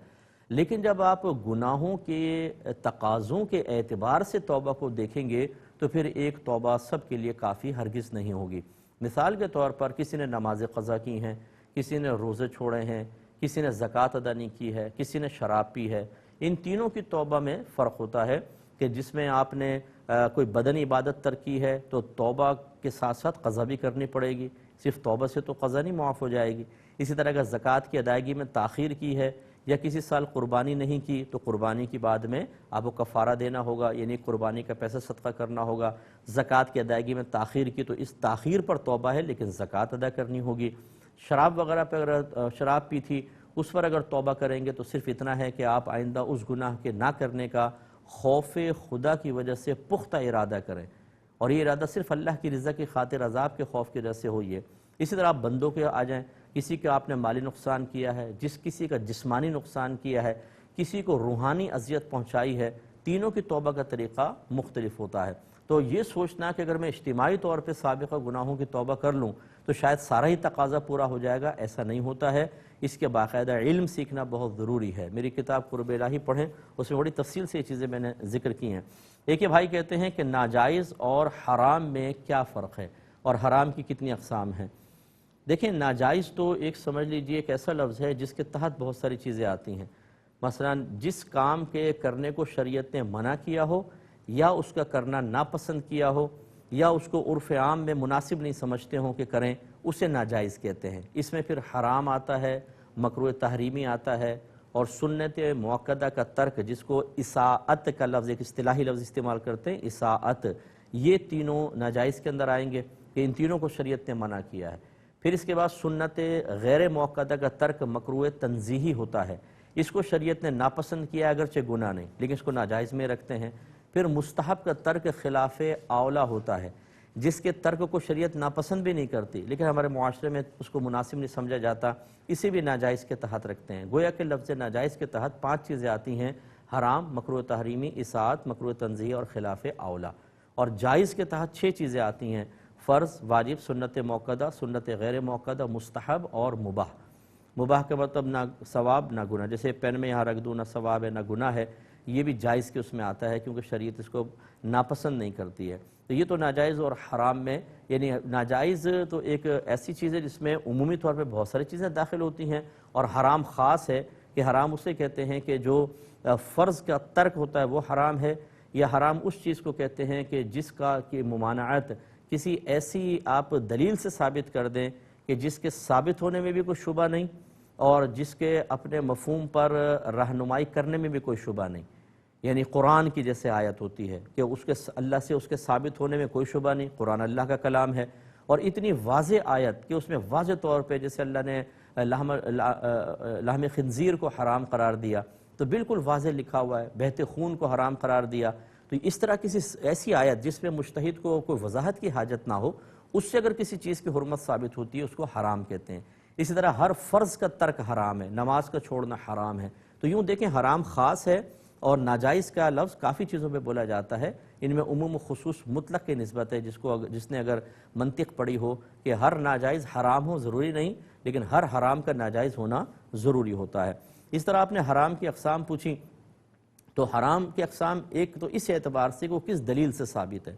لیکن جب آپ گناہوں کے تقاضوں کے اعتبار سے توبہ کو دیکھیں گے تو پھر ایک توبہ سب کے لیے کافی ہرگز نہیں ہوگی. مثال کے طور پر کسی نے نماز قضا کی ہیں، کسی نے روزے چھوڑے ہیں، کسی نے زکوٰۃ ادا نہیں کی ہے، کسی نے شراب پی ہے. ان تینوں کی توبہ میں فرق ہوتا ہے کہ جس میں آپ نے کوئی بدنی عبادت ترک کی ہے تو توبہ کے ساتھ ساتھ قضا بھی کرنی پڑے گی، صرف توبہ سے تو قضا نہیں معاف ہو جائے گی. اسی طرح اگر زکوٰۃ کی ادائیگی میں تاخیر کی ہے یا کسی سال قربانی نہیں کی تو قربانی کی بعد میں آپ کو کفارہ دینا ہوگا، یعنی قربانی کا پیسہ صدقہ کرنا ہوگا. زکوٰۃ کی ادائیگی میں تاخیر کی تو اس تاخیر پر توبہ ہے لیکن زکوٰۃ ادا کرنی ہوگی. شراب وغیرہ پہ اگر شراب پی تھی اس پر اگر توبہ کریں گے تو صرف اتنا ہے کہ آپ آئندہ اس گناہ کے نہ کرنے کا خوف خدا کی وجہ سے پختہ ارادہ کریں، اور یہ ارادہ صرف اللہ کی رضا کی خاطر عذاب کے خوف کی وجہ سے ہوئی ہے. اسی طرح آپ بندوں کے آ جائیں، کسی کا آپ نے مالی نقصان کیا ہے، کسی کا جسمانی نقصان کیا ہے، کسی کو روحانی اذیت پہنچائی ہے، تینوں کی توبہ کا طریقہ مختلف ہوتا ہے. تو یہ سوچنا کہ اگر میں اجتماعی طور پہ سابقہ گناہوں کی توبہ کر لوں تو شاید سارا ہی تقاضا پورا ہو جائے گا، ایسا نہیں ہوتا ہے. اس کے باقاعدہ علم سیکھنا بہت ضروری ہے. میری کتاب قرب الہی پڑھیں، اس میں بڑی تفصیل سے یہ چیزیں میں نے ذکر کی ہیں. ایک یہ بھائی کہتے ہیں کہ ناجائز اور حرام میں کیا فرق ہے اور حرام کی کتنی اقسام ہیں؟ دیکھیں ناجائز تو ایک سمجھ لیجئے ایک ایسا لفظ ہے جس کے تحت بہت ساری چیزیں آتی ہیں. مثلا جس کام کے کرنے کو شریعت نے منع کیا ہو یا اس کا کرنا ناپسند کیا ہو یا اس کو عرف عام میں مناسب نہیں سمجھتے ہوں کہ کریں، اسے ناجائز کہتے ہیں۔ اس میں پھر حرام آتا ہے، مکروہ تحریمی آتا ہے، اور سنت مؤکدہ کا ترک، جس کو اساءت کا لفظ، ایک اصطلاحی لفظ استعمال کرتے ہیں اساءت، یہ تینوں ناجائز کے اندر آئیں گے کہ ان تینوں کو شریعت نے منع کیا ہے۔ پھر اس کے بعد سنت غیر مؤکدہ کا ترک مکروہ تنزیہی ہوتا ہے، اس کو شریعت نے ناپسند کیا، اگرچہ گناہ نہیں لیکن اس کو ناجائز میں رکھتے ہیں۔ پھر مستحب کا ترک خلاف اولا ہوتا ہے، جس کے ترک کو شریعت ناپسند بھی نہیں کرتی لیکن ہمارے معاشرے میں اس کو مناسب نہیں سمجھا جاتا، اسے بھی ناجائز کے تحت رکھتے ہیں۔ گویا کہ لفظ ناجائز کے تحت 5 چیزیں آتی ہیں: حرام، مکروہ تحریمی، اساءت، مکروہ تنزیہی اور خلاف اولا۔ اور جائز کے تحت 6 چیزیں آتی ہیں: فرض، واجب، سنت موقدہ، سنت غیر موقدہ، مستحب اور مباح۔ مباح کا مطلب نہ ثواب نہ گناہ، جیسے پین میں یہاں رکھ دوں، نہ ثواب ہے نہ گناہ ہے، یہ بھی جائز کے اس میں آتا ہے کیونکہ شریعت اس کو ناپسند نہیں کرتی ہے۔ تو یہ تو ناجائز اور حرام میں، یعنی ناجائز تو ایک ایسی چیز ہے جس میں عمومی طور پہ بہت ساری چیزیں داخل ہوتی ہیں، اور حرام خاص ہے کہ حرام اسے کہتے ہیں کہ جو فرض کا ترک ہوتا ہے وہ حرام ہے، یا حرام اس چیز کو کہتے ہیں کہ جس کا کی ممانعت کسی ایسی آپ دلیل سے ثابت کر دیں کہ جس کے ثابت ہونے میں بھی کوئی شبہ نہیں اور جس کے اپنے مفہوم پر رہنمائی کرنے میں بھی کوئی شبہ نہیں۔ یعنی قرآن کی جیسے آیت ہوتی ہے کہ اس کے اللہ سے اس کے ثابت ہونے میں کوئی شبہ نہیں، قرآن اللہ کا کلام ہے، اور اتنی واضح آیت کہ اس میں واضح طور پہ جیسے اللہ نے لحم خنزیر کو حرام قرار دیا تو بالکل واضح لکھا ہوا ہے، بہتے خون کو حرام قرار دیا، تو اس طرح کسی ایسی آیت جس میں مجتہد کو کوئی وضاحت کی حاجت نہ ہو، اس سے اگر کسی چیز کی حرمت ثابت ہوتی ہے اس کو حرام کہتے ہیں۔ اسی طرح ہر فرض کا ترک حرام ہے، نماز کا چھوڑنا حرام ہے۔ تو یوں دیکھیں حرام خاص ہے اور ناجائز کا لفظ کافی چیزوں پہ بولا جاتا ہے، ان میں عموم و خصوص مطلق کی نسبت ہے، جس نے اگر منطق پڑھی ہو کہ ہر ناجائز حرام ہو ضروری نہیں، لیکن ہر حرام کا ناجائز ہونا ضروری ہوتا ہے۔ اس طرح آپ نے حرام کی اقسام پوچھی، تو حرام کی اقسام ایک تو اس اعتبار سے کہ وہ کس دلیل سے ثابت ہے۔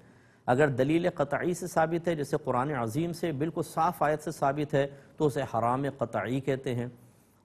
اگر دلیل قطعی سے ثابت ہے، جیسے قرآن عظیم سے بالکل صاف آیت سے ثابت ہے تو اسے حرام قطعی کہتے ہیں،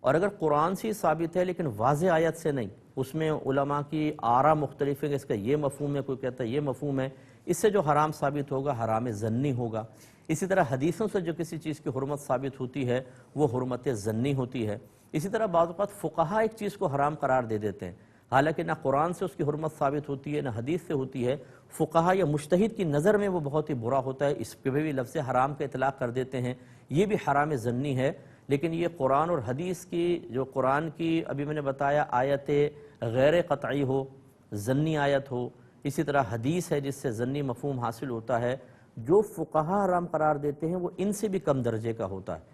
اور اگر قرآن سے ثابت ہے لیکن واضح آیت سے نہیں، اس میں علماء کی آراء مختلف ہے کہ اس کا یہ مفہوم ہے، کوئی کہتا ہے یہ مفہوم ہے، اس سے جو حرام ثابت ہوگا حرام ظنی ہوگا۔ اسی طرح حدیثوں سے جو کسی چیز کی حرمت ثابت ہوتی ہے وہ حرمت ظنی ہوتی ہے۔ اسی طرح بعض اوقات فقہا ایک چیز کو حرام قرار دے دیتے ہیں، حالانکہ نہ قرآن سے اس کی حرمت ثابت ہوتی ہے نہ حدیث سے ہوتی ہے، فقہا یا مجتہد کی نظر میں وہ بہت ہی برا ہوتا ہے، اس پہ بھی لفظ حرام کا اطلاق کر دیتے ہیں، یہ بھی حرام ظنی ہے۔ لیکن یہ قرآن اور حدیث کی، جو قرآن کی ابھی میں نے بتایا آیت غیر قطعی ہو، ظنی آیت ہو، اسی طرح حدیث ہے جس سے ظنی مفہوم حاصل ہوتا ہے، جو فقہا حرام قرار دیتے ہیں وہ ان سے بھی کم درجے کا ہوتا ہے۔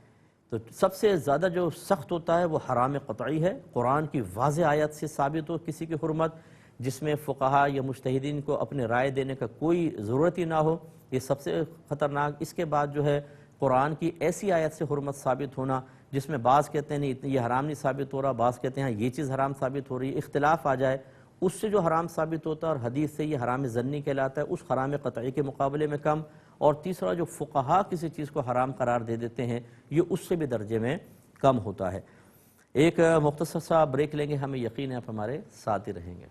تو سب سے زیادہ جو سخت ہوتا ہے وہ حرام قطعی ہے، قرآن کی واضح آیت سے ثابت ہو کسی کی حرمت، جس میں فقہا یا مجتہدین کو اپنے رائے دینے کا کوئی ضرورت ہی نہ ہو، یہ سب سے خطرناک۔ اس کے بعد جو ہے قرآن کی ایسی آیت سے حرمت ثابت ہونا جس میں بعض کہتے ہیں نہیں یہ حرام نہیں ثابت ہو رہا، بعض کہتے ہیں یہ چیز حرام ثابت ہو رہی ہے، اختلاف آ جائے، اس سے جو حرام ثابت ہوتا ہے اور حدیث سے یہ حرام ظنی کہلاتا ہے، اس حرام قطعی کے مقابلے میں کم۔ اور تیسرا جو فقہا کسی چیز کو حرام قرار دے دیتے ہیں یہ اس سے بھی درجے میں کم ہوتا ہے۔ ایک مختصر سا بریک لیں گے، ہمیں یقین ہے آپ ہمارے ساتھ ہی رہیں گے۔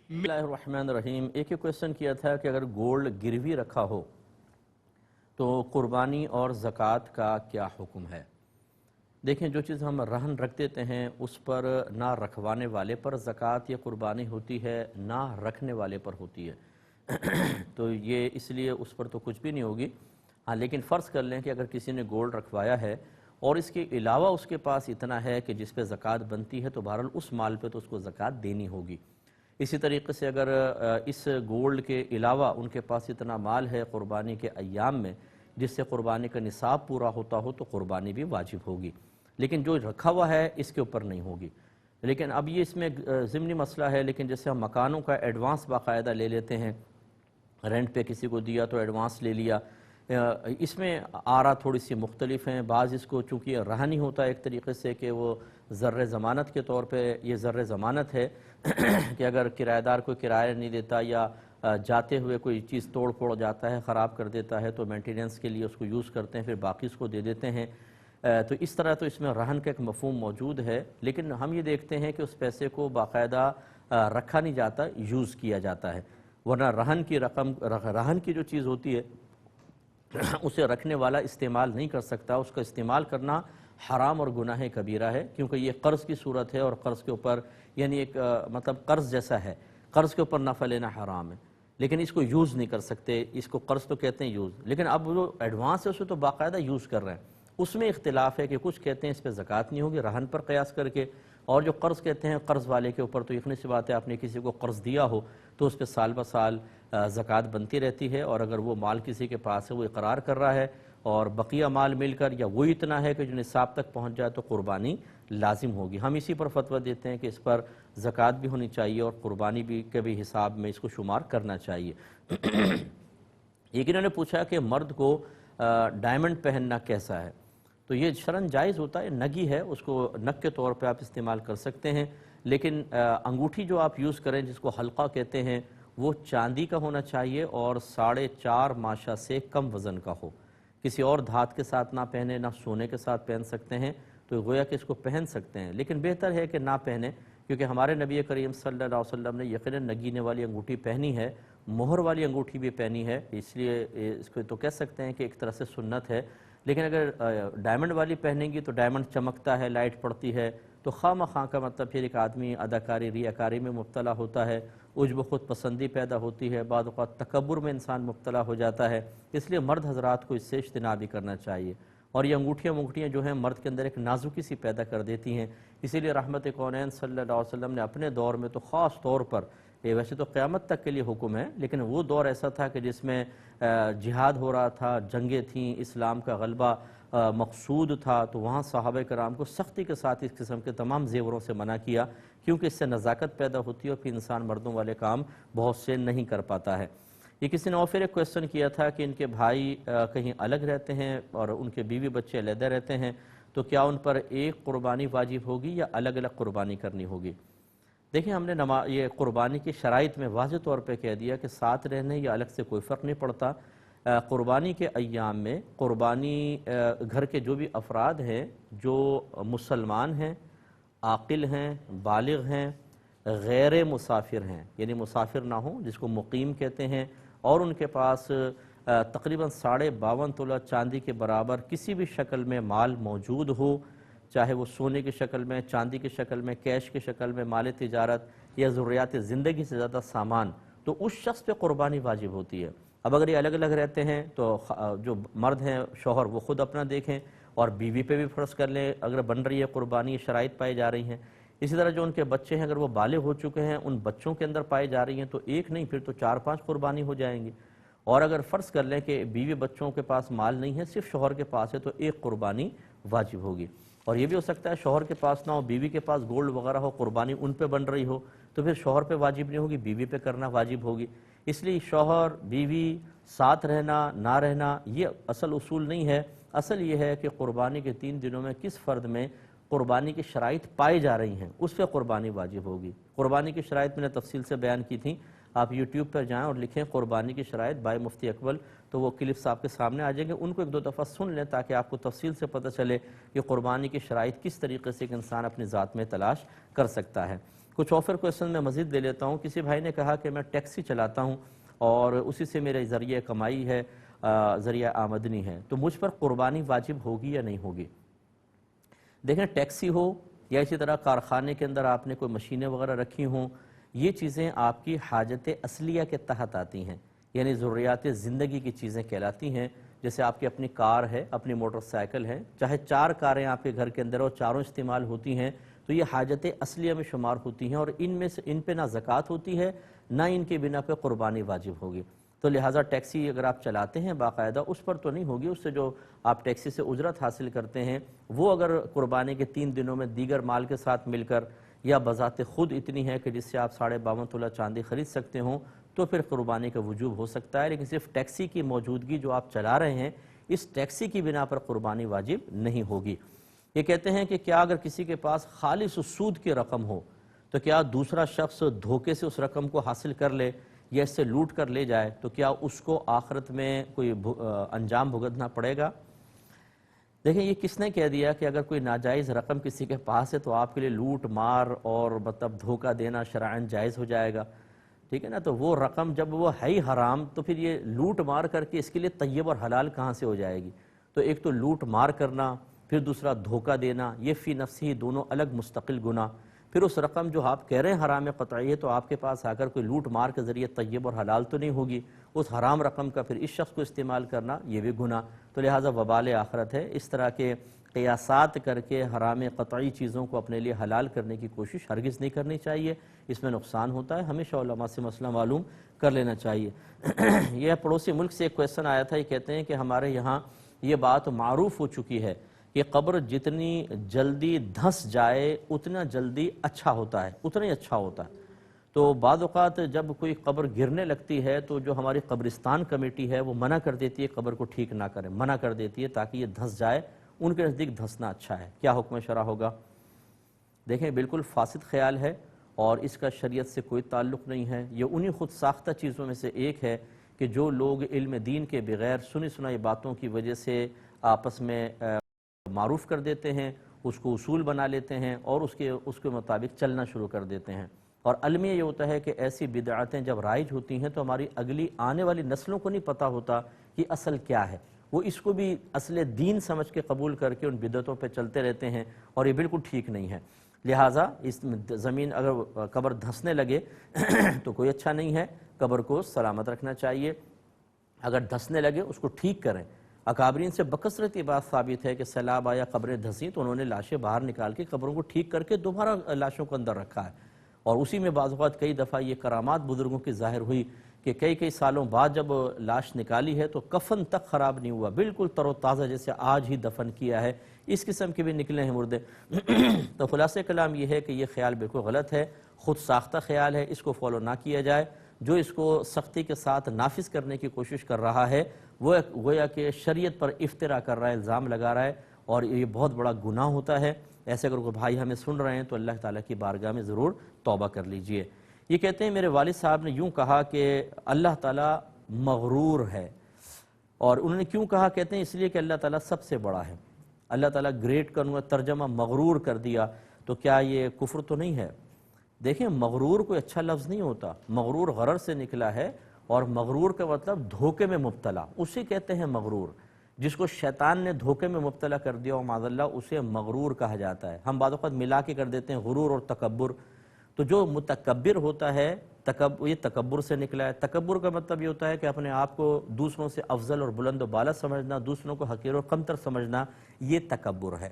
بسم اللہ الرحمن الرحیم۔ ایک کویسچن کیا تھا کہ اگر گولڈ گروی رکھا ہو تو قربانی اور زکوٰۃ کا کیا حکم ہے؟ دیکھیں، جو چیز ہم رہن رکھ دیتے ہیں اس پر نہ رکھوانے والے پر زکوٰۃ یا قربانی ہوتی ہے، نہ رکھنے والے پر ہوتی ہے، تو یہ اس لیے اس پر تو کچھ بھی نہیں ہوگی۔ ہاں، لیکن فرض کر لیں کہ اگر کسی نے گولڈ رکھوایا ہے اور اس کے علاوہ اس کے پاس اتنا ہے کہ جس پہ زکوٰۃ بنتی ہے، تو بہرحال اس مال پہ تو اس کو زکوٰۃ دینی ہوگی۔ اسی طریقے سے اگر اس گولڈ کے علاوہ ان کے پاس اتنا مال ہے قربانی کے ایام میں جس سے قربانی کا نصاب پورا ہوتا ہو، تو قربانی بھی واجب ہوگی، لیکن جو رکھا ہوا ہے اس کے اوپر نہیں ہوگی۔ لیکن اب یہ اس میں ضمنی مسئلہ ہے، لیکن جیسے ہم مکانوں کا ایڈوانس باقاعدہ لے لیتے ہیں، رینٹ پہ کسی کو دیا تو ایڈوانس لے لیا، اس میں آراء تھوڑی سی مختلف ہیں۔ بعض اس کو چونکہ رہنی ہوتا ہے ایک طریقے سے کہ وہ زر ضمانت کے طور پہ، یہ زر ضمانت ہے کہ اگر کرایہ دار کوئی کرایہ نہیں دیتا یا جاتے ہوئے کوئی چیز توڑ پھوڑ جاتا ہے، خراب کر دیتا ہے، تو مینٹیننس کے لیے اس کو یوز کرتے ہیں، پھر باقی اس کو دے دیتے ہیں۔ تو اس طرح تو اس میں رہن کا ایک مفہوم موجود ہے، لیکن ہم یہ دیکھتے ہیں کہ اس پیسے کو باقاعدہ رکھا نہیں جاتا، یوز کیا جاتا ہے۔ ورنہ رہن کی رقم، رہن کی جو چیز ہوتی ہے اسے رکھنے والا استعمال نہیں کر سکتا، اس کا استعمال کرنا حرام اور گناہ کبیرہ ہے، کیونکہ یہ قرض کی صورت ہے، اور قرض کے اوپر یعنی ایک مطلب قرض جیسا ہے، قرض کے اوپر نفع لینا حرام ہے، لیکن اس کو یوز نہیں کر سکتے، اس کو قرض تو کہتے ہیں یوز، لیکن اب وہ ایڈوانس ہے اسے تو باقاعدہ یوز کر رہے ہیں، اس میں اختلاف ہے کہ کچھ کہتے ہیں اس پہ زکوٰۃ نہیں ہوگی رہن پر قیاس کر کے، اور جو قرض کہتے ہیں قرض والے کے اوپر تو یقینی سی بات ہے آپ نے کسی کو قرض دیا ہو تو اس پہ سال بہ سال زکوٰۃ بنتی رہتی ہے، اور اگر وہ مال کسی کے پاس ہے وہ اقرار کر رہا ہے اور بقیہ مال مل کر یا وہ اتنا ہے کہ جو نصاب تک پہنچ جائے تو قربانی لازم ہوگی۔ ہم اسی پر فتویٰ دیتے ہیں کہ اس پر زکوٰۃ بھی ہونی چاہیے اور قربانی بھی کے بھی حساب میں اس کو شمار کرنا چاہیے۔ ایک انہوں نے پوچھا کہ مرد کو ڈائمنڈ پہننا کیسا ہے، تو یہ شرعاً جائز ہوتا ہے، نگی ہے، اس کو نگ کے طور پہ آپ استعمال کر سکتے ہیں، لیکن انگوٹھی جو آپ یوز کریں جس کو حلقہ کہتے ہیں وہ چاندی کا ہونا چاہیے اور 4.5 ماشا سے کم وزن کا ہو، کسی اور دھات کے ساتھ نہ پہنے، نہ سونے کے ساتھ پہن سکتے ہیں، تو گویا کہ اس کو پہن سکتے ہیں، لیکن بہتر ہے کہ نہ پہنیں، کیونکہ ہمارے نبی کریم صلی اللہ علیہ وسلم نے یقیناً نگینے والی انگوٹھی پہنی ہے، مہر والی انگوٹھی بھی پہنی ہے، اس لیے اس کو تو کہہ سکتے ہیں کہ ایک طرح سے سنت ہے، لیکن اگر ڈائمنڈ والی پہنیں گی تو ڈائمنڈ چمکتا ہے، لائٹ پڑتی ہے، تو خواہ مخواہ کا مطلب پھر ایک آدمی اداکاری ریاکاری میں مبتلا ہوتا ہے، عجب و خود پسندی پیدا ہوتی ہے، بعض اوقات تکبر میں انسان مبتلا ہو جاتا ہے، اس لیے مرد حضرات کو اس سے اجتناب بھی کرنا چاہیے، اور یہ انگوٹھیاں جو ہیں مرد کے اندر ایک نازکی سی پیدا کر دیتی ہیں، اسی لیے رحمت کونین صلی اللہ علیہ وسلم نے اپنے دور میں تو خاص طور پر، ویسے تو قیامت تک کے لیے حکم ہے، لیکن وہ دور ایسا تھا کہ جس میں جہاد ہو رہا تھا، جنگیں تھیں، اسلام کا غلبہ مقصود تھا، تو وہاں صحابہ کرام کو سختی کے ساتھ اس قسم کے تمام زیوروں سے منع کیا، کیونکہ اس سے نزاکت پیدا ہوتی ہے اور پھر انسان مردوں والے کام بہت سے نہیں کر پاتا ہے۔ یہ کسی نے اور پھر ایک کویسچن کیا تھا کہ ان کے بھائی کہیں الگ رہتے ہیں اور ان کے بیوی بچے علیحدہ رہتے ہیں، تو کیا ان پر ایک قربانی واجب ہوگی یا الگ الگ قربانی کرنی ہوگی؟ دیکھیں ہم نے یہ قربانی کی شرائط میں واضح طور پہ کہہ دیا کہ ساتھ رہنے یا الگ سے کوئی فرق نہیں پڑتا، قربانی کے ایام میں قربانی گھر کے جو بھی افراد ہیں جو مسلمان ہیں، عاقل ہیں، بالغ ہیں، غیر مسافر ہیں، یعنی مسافر نہ ہوں جس کو مقیم کہتے ہیں، اور ان کے پاس تقریباً 52.5 تولہ چاندی کے برابر کسی بھی شکل میں مال موجود ہو، چاہے وہ سونے کی شکل میں، چاندی کی شکل میں، کیش کی شکل میں، مال تجارت یا ضروریات زندگی سے زیادہ سامان، تو اس شخص پہ قربانی واجب ہوتی ہے۔ اب اگر یہ الگ الگ رہتے ہیں تو جو مرد ہیں شوہر وہ خود اپنا دیکھیں، اور بیوی پہ بھی فرض کر لیں اگر بن رہی ہے قربانی، شرائط پائی جا رہی ہیں، اسی طرح جو ان کے بچے ہیں اگر وہ بالغ ہو چکے ہیں ان بچوں کے اندر پائی جا رہی ہیں تو ایک نہیں پھر تو 4-5 قربانی ہو جائیں گی، اور اگر فرض کر لیں کہ بیوی بچوں کے پاس مال نہیں ہے صرف شوہر کے پاس ہے تو ایک قربانی واجب ہوگی، اور یہ بھی ہو سکتا ہے شوہر کے پاس نہ ہو، بیوی کے پاس گولڈ وغیرہ ہو، قربانی ان پہ بن رہی ہو تو پھر شوہر پہ واجب نہیں ہوگی، بیوی پہ کرنا واجب ہوگی۔ اس لیے شوہر بیوی ساتھ رہنا نہ رہنا یہ اصل اصول نہیں ہے، اصل یہ ہے کہ قربانی کے 3 دنوں میں کس فرد میں قربانی کی شرائط پائی جا رہی ہیں اس پہ قربانی واجب ہوگی۔ قربانی کی شرائط میں نے تفصیل سے بیان کی تھیں، آپ یوٹیوب پر جائیں اور لکھیں قربانی کی شرائط بائی مفتی اکمل، تو وہ کلپس آپ کے سامنے آ جائیں گے، ان کو 1-2 دفعہ سن لیں تاکہ آپ کو تفصیل سے پتہ چلے کہ قربانی کی شرائط کس طریقے سے ایک انسان اپنی ذات میں تلاش کر سکتا ہے۔ کچھ آفر کویسچن میں مزید دے لیتا ہوں۔ کسی بھائی نے کہا کہ میں ٹیکسی چلاتا ہوں اور اسی سے میرے ذریعہ کمائی ہے، ذریعہ آمدنی ہے، تو مجھ پر قربانی واجب ہوگی یا نہیں ہوگی؟ دیکھیں ٹیکسی ہو یا اسی طرح کارخانے کے اندر آپ نے کوئی مشینیں وغیرہ رکھی ہوں، یہ چیزیں آپ کی حاجت اصلیہ کے تحت آتی ہیں، یعنی ضروریات زندگی کی چیزیں کہلاتی ہیں، جیسے آپ کی اپنی کار ہے، اپنی موٹر سائیکل ہے، چاہے 4 کاریں آپ کے گھر کے اندر اور چاروں استعمال ہوتی ہیں تو یہ حاجت اصلیہ میں شمار ہوتی ہیں، اور ان پہ نہ زکوٰۃ ہوتی ہے نہ ان کے بنا پہ قربانی واجب ہوگی، تو لہٰذا ٹیکسی اگر آپ چلاتے ہیں باقاعدہ اس پر تو نہیں ہوگی، اس سے جو آپ ٹیکسی سے اجرت حاصل کرتے ہیں وہ اگر قربانی کے 3 دنوں میں دیگر مال کے ساتھ مل کر یا بذات خود اتنی ہے کہ جس سے آپ 52.5 تولہ چاندی خرید سکتے ہوں تو پھر قربانی کا وجوب ہو سکتا ہے، لیکن صرف ٹیکسی کی موجودگی جو آپ چلا رہے ہیں اس ٹیکسی کی بنا پر قربانی واجب نہیں ہوگی۔ یہ کہتے ہیں کہ کیا اگر کسی کے پاس خالص سود کی رقم ہو تو کیا دوسرا شخص دھوکے سے اس رقم کو حاصل کر لے یا اس سے لوٹ کر لے جائے تو کیا اس کو آخرت میں کوئی انجام بھگتنا پڑے گا؟ دیکھیں یہ کس نے کہہ دیا کہ اگر کوئی ناجائز رقم کسی کے پاس ہے تو آپ کے لیے لوٹ مار اور مطلب دھوکہ دینا شرعاً جائز ہو جائے گا؟ ٹھیک ہے نا. تو وہ رقم جب وہ ہے ہی حرام تو پھر یہ لوٹ مار کر کے اس کے لیے طیب اور حلال کہاں سے ہو جائے گی؟ تو ایک تو لوٹ مار کرنا، پھر دوسرا دھوکہ دینا، یہ فی نفسی دونوں الگ مستقل گناہ. پھر اس رقم جو آپ کہہ رہے ہیں حرام قطعی ہے، تو آپ کے پاس آ کر کوئی لوٹ مار کے ذریعے طیب اور حلال تو نہیں ہوگی، اس حرام رقم کا پھر اس شخص کو استعمال کرنا یہ بھی گناہ. تو لہٰذا وبال آخرت ہے. اس طرح کے قیاسات کر کے حرام قطعی چیزوں کو اپنے لیے حلال کرنے کی کوشش ہرگز نہیں کرنی چاہیے، اس میں نقصان ہوتا ہے. ہمیشہ علماء سے مسئلہ معلوم کر لینا چاہیے. یہ پڑوسی ملک سے ایک کویسچن آیا تھا، یہ کہتے ہیں کہ ہمارے یہاں یہ بات معروف ہو چکی ہے کہ قبر جتنی جلدی دھنس جائے اتنا جلدی اچھا ہوتا ہے، اتنا ہی اچھا ہوتا ہے. تو بعض اوقات جب کوئی قبر گرنے لگتی ہے تو جو ہماری قبرستان کمیٹی ہے وہ منع کر دیتی ہے قبر کو ٹھیک نہ کریں، منع کر دیتی ہے تاکہ یہ دھنس جائے. ان کے نزدیک دھنسنا اچھا ہے. کیا حکم شرع ہوگا؟ دیکھیں بالکل فاسد خیال ہے اور اس کا شریعت سے کوئی تعلق نہیں ہے. یہ انہی خود ساختہ چیزوں میں سے ایک ہے کہ جو لوگ علم دین کے بغیر سنی سنائی باتوں کی وجہ سے آپس میں معروف کر دیتے ہیں، اس کو اصول بنا لیتے ہیں اور اس کے مطابق چلنا شروع کر دیتے ہیں. اور المیہ یہ ہوتا ہے کہ ایسی بدعتیں جب رائج ہوتی ہیں تو ہماری اگلی آنے والی نسلوں کو نہیں پتہ ہوتا کہ اصل کیا ہے. وہ اس کو بھی اصل دین سمجھ کے قبول کر کے ان بدعتوں پہ چلتے رہتے ہیں اور یہ بالکل ٹھیک نہیں ہے. لہٰذا اس زمین اگر قبر دھنسنے لگے تو کوئی اچھا نہیں ہے، قبر کو سلامت رکھنا چاہیے. اگر دھنسنے لگے اس کو ٹھیک کریں. اکابرین سے بکثرت یہ بات ثابت ہے کہ سیلاب آیا قبریں دھنسیں تو انہوں نے لاشیں باہر نکال کے قبروں کو ٹھیک کر کے دوبارہ لاشوں کو اندر رکھا ہے. اور اسی میں بعض اوقات کئی دفعہ یہ کرامات بزرگوں کی ظاہر ہوئی کہ کئی سالوں بعد جب لاش نکالی ہے تو کفن تک خراب نہیں ہوا، بالکل تر و تازہ جیسے آج ہی دفن کیا ہے. اس قسم کے بھی نکلے ہیں مردے. تو خلاصہ کلام یہ ہے کہ یہ خیال بالکل غلط ہے، خود ساختہ خیال ہے، اس کو فالو نہ کیا جائے. جو اس کو سختی کے ساتھ نافذ کرنے کی کوشش کر رہا ہے وہ گویا کہ شریعت پر افترا کر رہا ہے، الزام لگا رہا ہے اور یہ بہت بڑا گناہ ہوتا ہے. ایسے اگر کوئی بھائی ہمیں سن رہے ہیں تو اللہ تعالیٰ کی بارگاہ میں ضرور توبہ کر لیجئے. یہ کہتے ہیں میرے والد صاحب نے یوں کہا کہ اللہ تعالیٰ مغرور ہے، اور انہوں نے کیوں کہا؟ کہتے ہیں اس لیے کہ اللہ تعالیٰ سب سے بڑا ہے. اللہ تعالیٰ گریٹ کروں ترجمہ مغرور کر دیا تو کیا یہ کفر تو نہیں ہے؟ دیکھیں مغرور کوئی اچھا لفظ نہیں ہوتا، مغرور غرر سے نکلا ہے اور مغرور کا مطلب دھوکے میں مبتلا، اسے کہتے ہیں مغرور. جس کو شیطان نے دھوکے میں مبتلا کر دیا معاذ اللہ اسے مغرور کہا جاتا ہے. ہم بعض اوقات ملا کے کر دیتے ہیں غرور اور تکبر. تو جو متکبر ہوتا ہے یہ تکبر سے نکلا ہے. تکبر کا مطلب یہ ہوتا ہے کہ اپنے آپ کو دوسروں سے افضل اور بلند و بالا سمجھنا، دوسروں کو حقیر اور کمتر سمجھنا، یہ تکبر ہے.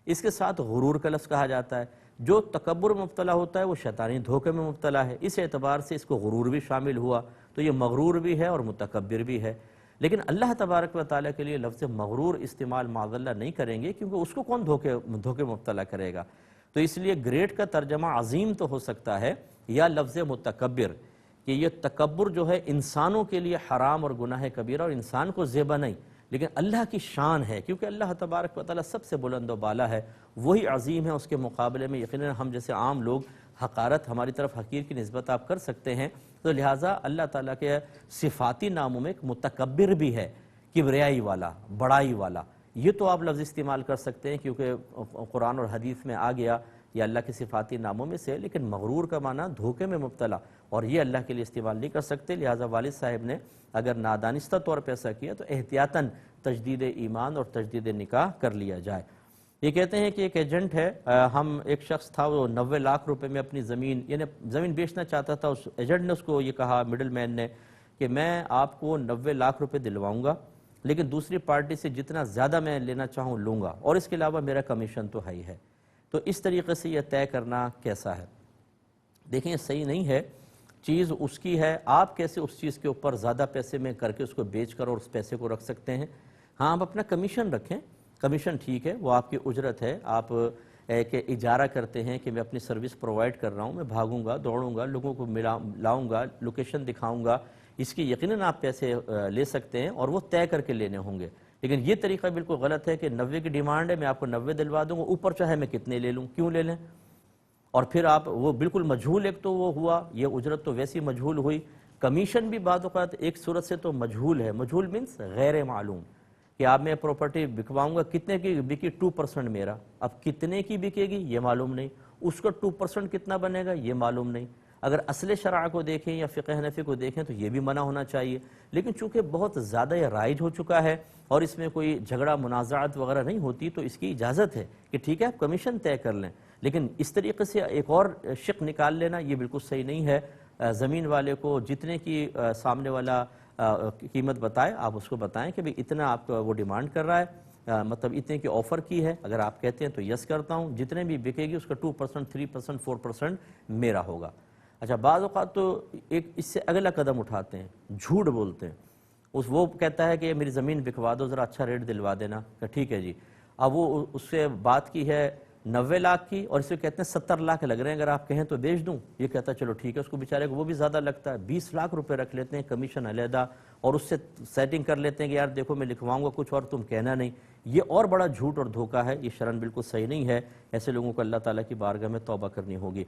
اس کے ساتھ غرور کا لفظ کہا جاتا ہے. جو تکبر میں مبتلا ہوتا ہے وہ شیطانی دھوکے میں مبتلا ہے، اس اعتبار سے اس کو غرور بھی شامل ہوا. تو یہ مغرور بھی ہے اور متکبر بھی ہے. لیکن اللہ تبارک و تعالیٰ کے لیے لفظ مغرور استعمال معاذ اللہ نہیں کریں گے، کیونکہ اس کو کون دھوکے مبتلا کرے گا. تو اس لیے گریٹ کا ترجمہ عظیم تو ہو سکتا ہے یا لفظ متکبر، کہ یہ تکبر جو ہے انسانوں کے لیے حرام اور گناہ کبیرہ اور انسان کو زیبا نہیں، لیکن اللہ کی شان ہے کیونکہ اللہ تبارک و تعالیٰ سب سے بلند و بالا ہے، وہی عظیم ہے. اس کے مقابلے میں یقیناً ہم جیسے عام لوگ حقارت ہماری طرف حقیر کی نسبت آپ کر سکتے ہیں. تو لہٰذا اللہ تعالیٰ کے صفاتی ناموں میں ایک متکبر بھی ہے، کبریائی والا، بڑائی والا. یہ تو آپ لفظ استعمال کر سکتے ہیں کیونکہ قرآن اور حدیث میں آ گیا یہ اللہ کے صفاتی ناموں میں سے. لیکن مغرور کا معنی دھوکے میں مبتلا، اور یہ اللہ کے لیے استعمال نہیں کر سکتے. لہٰذا والد صاحب نے اگر نادانستہ طور پہ ایسا کیا تو احتیاطاً تجدید ایمان اور تجدید نکاح کر لیا جائے. یہ کہتے ہیں کہ ایک ایجنٹ ہے، ہم ایک شخص تھا وہ 90 لاکھ روپے میں اپنی زمین بیچنا چاہتا تھا. اس ایجنٹ نے اس کو یہ کہا، مڈل مین نے، کہ میں آپ کو 90 لاکھ روپے دلواؤں گا لیکن دوسری پارٹی سے جتنا زیادہ میں لینا چاہوں لوں گا، اور اس کے علاوہ میرا کمیشن تو ہے ہی ہے. تو اس طریقے سے یہ طے کرنا کیسا ہے؟ دیکھیں یہ صحیح نہیں ہے. چیز اس کی ہے، آپ کیسے اس چیز کے اوپر زیادہ پیسے میں کر کے اس کو بیچ کر اور اس پیسے کو رکھ سکتے ہیں؟ ہاں آپ اپنا کمیشن رکھیں، کمیشن ٹھیک ہے، وہ آپ کی اجرت ہے. آپ ایک اجارہ کرتے ہیں کہ میں اپنی سروس پرووائڈ کر رہا ہوں، میں بھاگوں گا، دوڑوں گا، لوگوں کو لاؤں گا، لوکیشن دکھاؤں گا، اس کی یقیناً آپ پیسے لے سکتے ہیں اور وہ طے کر کے لینے ہوں گے. لیکن یہ طریقہ بالکل غلط ہے کہ 90 کی ڈیمانڈ ہے، میں آپ کو 90 دلوا دوں گا، اوپر چاہے میں کتنے لے لوں، کیوں لے لیں؟ اور پھر آپ وہ بالکل مجہول، ایک تو وہ ہوا، یہ اجرت تو ویسی مجہول ہوئی. کمیشن بھی بعض اوقات ایک صورت سے تو مجہول ہے. مجہول مینس غیر معلوم، کہ آپ میں پراپرٹی بکواؤں گا، کتنے کی بکی؟ 2% میرا. اب کتنے کی بکے گی یہ معلوم نہیں، اس کا 2% کتنا بنے گا یہ معلوم نہیں. اگر اصل شرع کو دیکھیں یا فقہ حنفی کو دیکھیں تو یہ بھی منع ہونا چاہیے، لیکن چونکہ بہت زیادہ یہ رائج ہو چکا ہے اور اس میں کوئی جھگڑا منازعات وغیرہ نہیں ہوتی تو اس کی اجازت ہے کہ ٹھیک ہے آپ کمیشن طے کر لیں، لیکن اس طریقے سے ایک اور شق نکال لینا یہ بالکل صحیح نہیں ہے۔ زمین والے کو جتنے کی سامنے والا قیمت بتائے آپ اس کو بتائیں کہ بھئی اتنا آپ کو وہ ڈیمانڈ کر رہا ہے، مطلب اتنے کی آفر کی ہے، اگر آپ کہتے ہیں تو یس کرتا ہوں، جتنے بھی بکے گی اس کا 2%، 3%، 4% میرا ہوگا۔ اچھا بعض اوقات تو ایک اس سے اگلا قدم اٹھاتے ہیں، جھوٹ بولتے ہیں، وہ کہتا ہے کہ میری زمین بکوا دو، ذرا اچھا ریٹ دلوا دینا، کہ ٹھیک ہے جی، اب وہ اس سے بات کی ہے 90 لاکھ کی اور اس سے کہتے ہیں 70 لاکھ لگ رہے ہیں، اگر آپ کہیں تو بیچ دوں، یہ کہتا ہے چلو ٹھیک ہے، اس کو بیچارے کو وہ بھی زیادہ لگتا ہے، 20 لاکھ روپے رکھ لیتے ہیں کمیشن علیحدہ اور اس سے سیٹنگ کر لیتے ہیں کہ یار دیکھو میں لکھواؤں گا کچھ اور تم کہنا نہیں، یہ اور بڑا جھوٹ اور دھوکہ ہے، یہ شرعاً بالکل صحیح نہیں ہے، ایسے لوگوں کو اللہ تعالیٰ کی بارگاہ میں توبہ کرنی ہوگی۔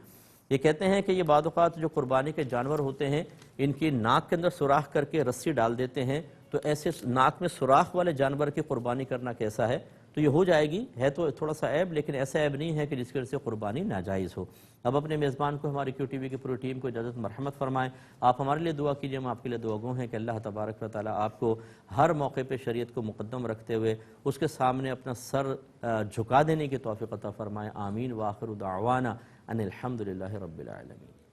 یہ کہتے ہیں کہ یہ بعض اوقات جو قربانی کے جانور ہوتے ہیں ان کی ناک کے اندر سوراخ کر کے رسی ڈال دیتے ہیں، تو ایسے ناک میں سوراخ والے جانور کی قربانی کرنا کیسا ہے؟ تو یہ ہو جائے گی، ہے تو تھوڑا سا عیب، لیکن ایسا عیب نہیں ہے کہ جس کی وجہ سے قربانی ناجائز ہو۔ اب اپنے میزبان کو، ہماری کیو ٹی وی کی پوری ٹیم کو اجازت مرحمت فرمائیں، آپ ہمارے لیے دعا کیجئے، ہم آپ کے لیے دعا گو ہیں کہ اللہ تبارک و تعالیٰ آپ کو ہر موقع پہ شریعت کو مقدم رکھتے ہوئے اس کے سامنے اپنا سر جھکا دینے کی توفیق عطا فرمائے۔ آمین۔ وآخر دعوانا ان الحمدللہ رب العالمین۔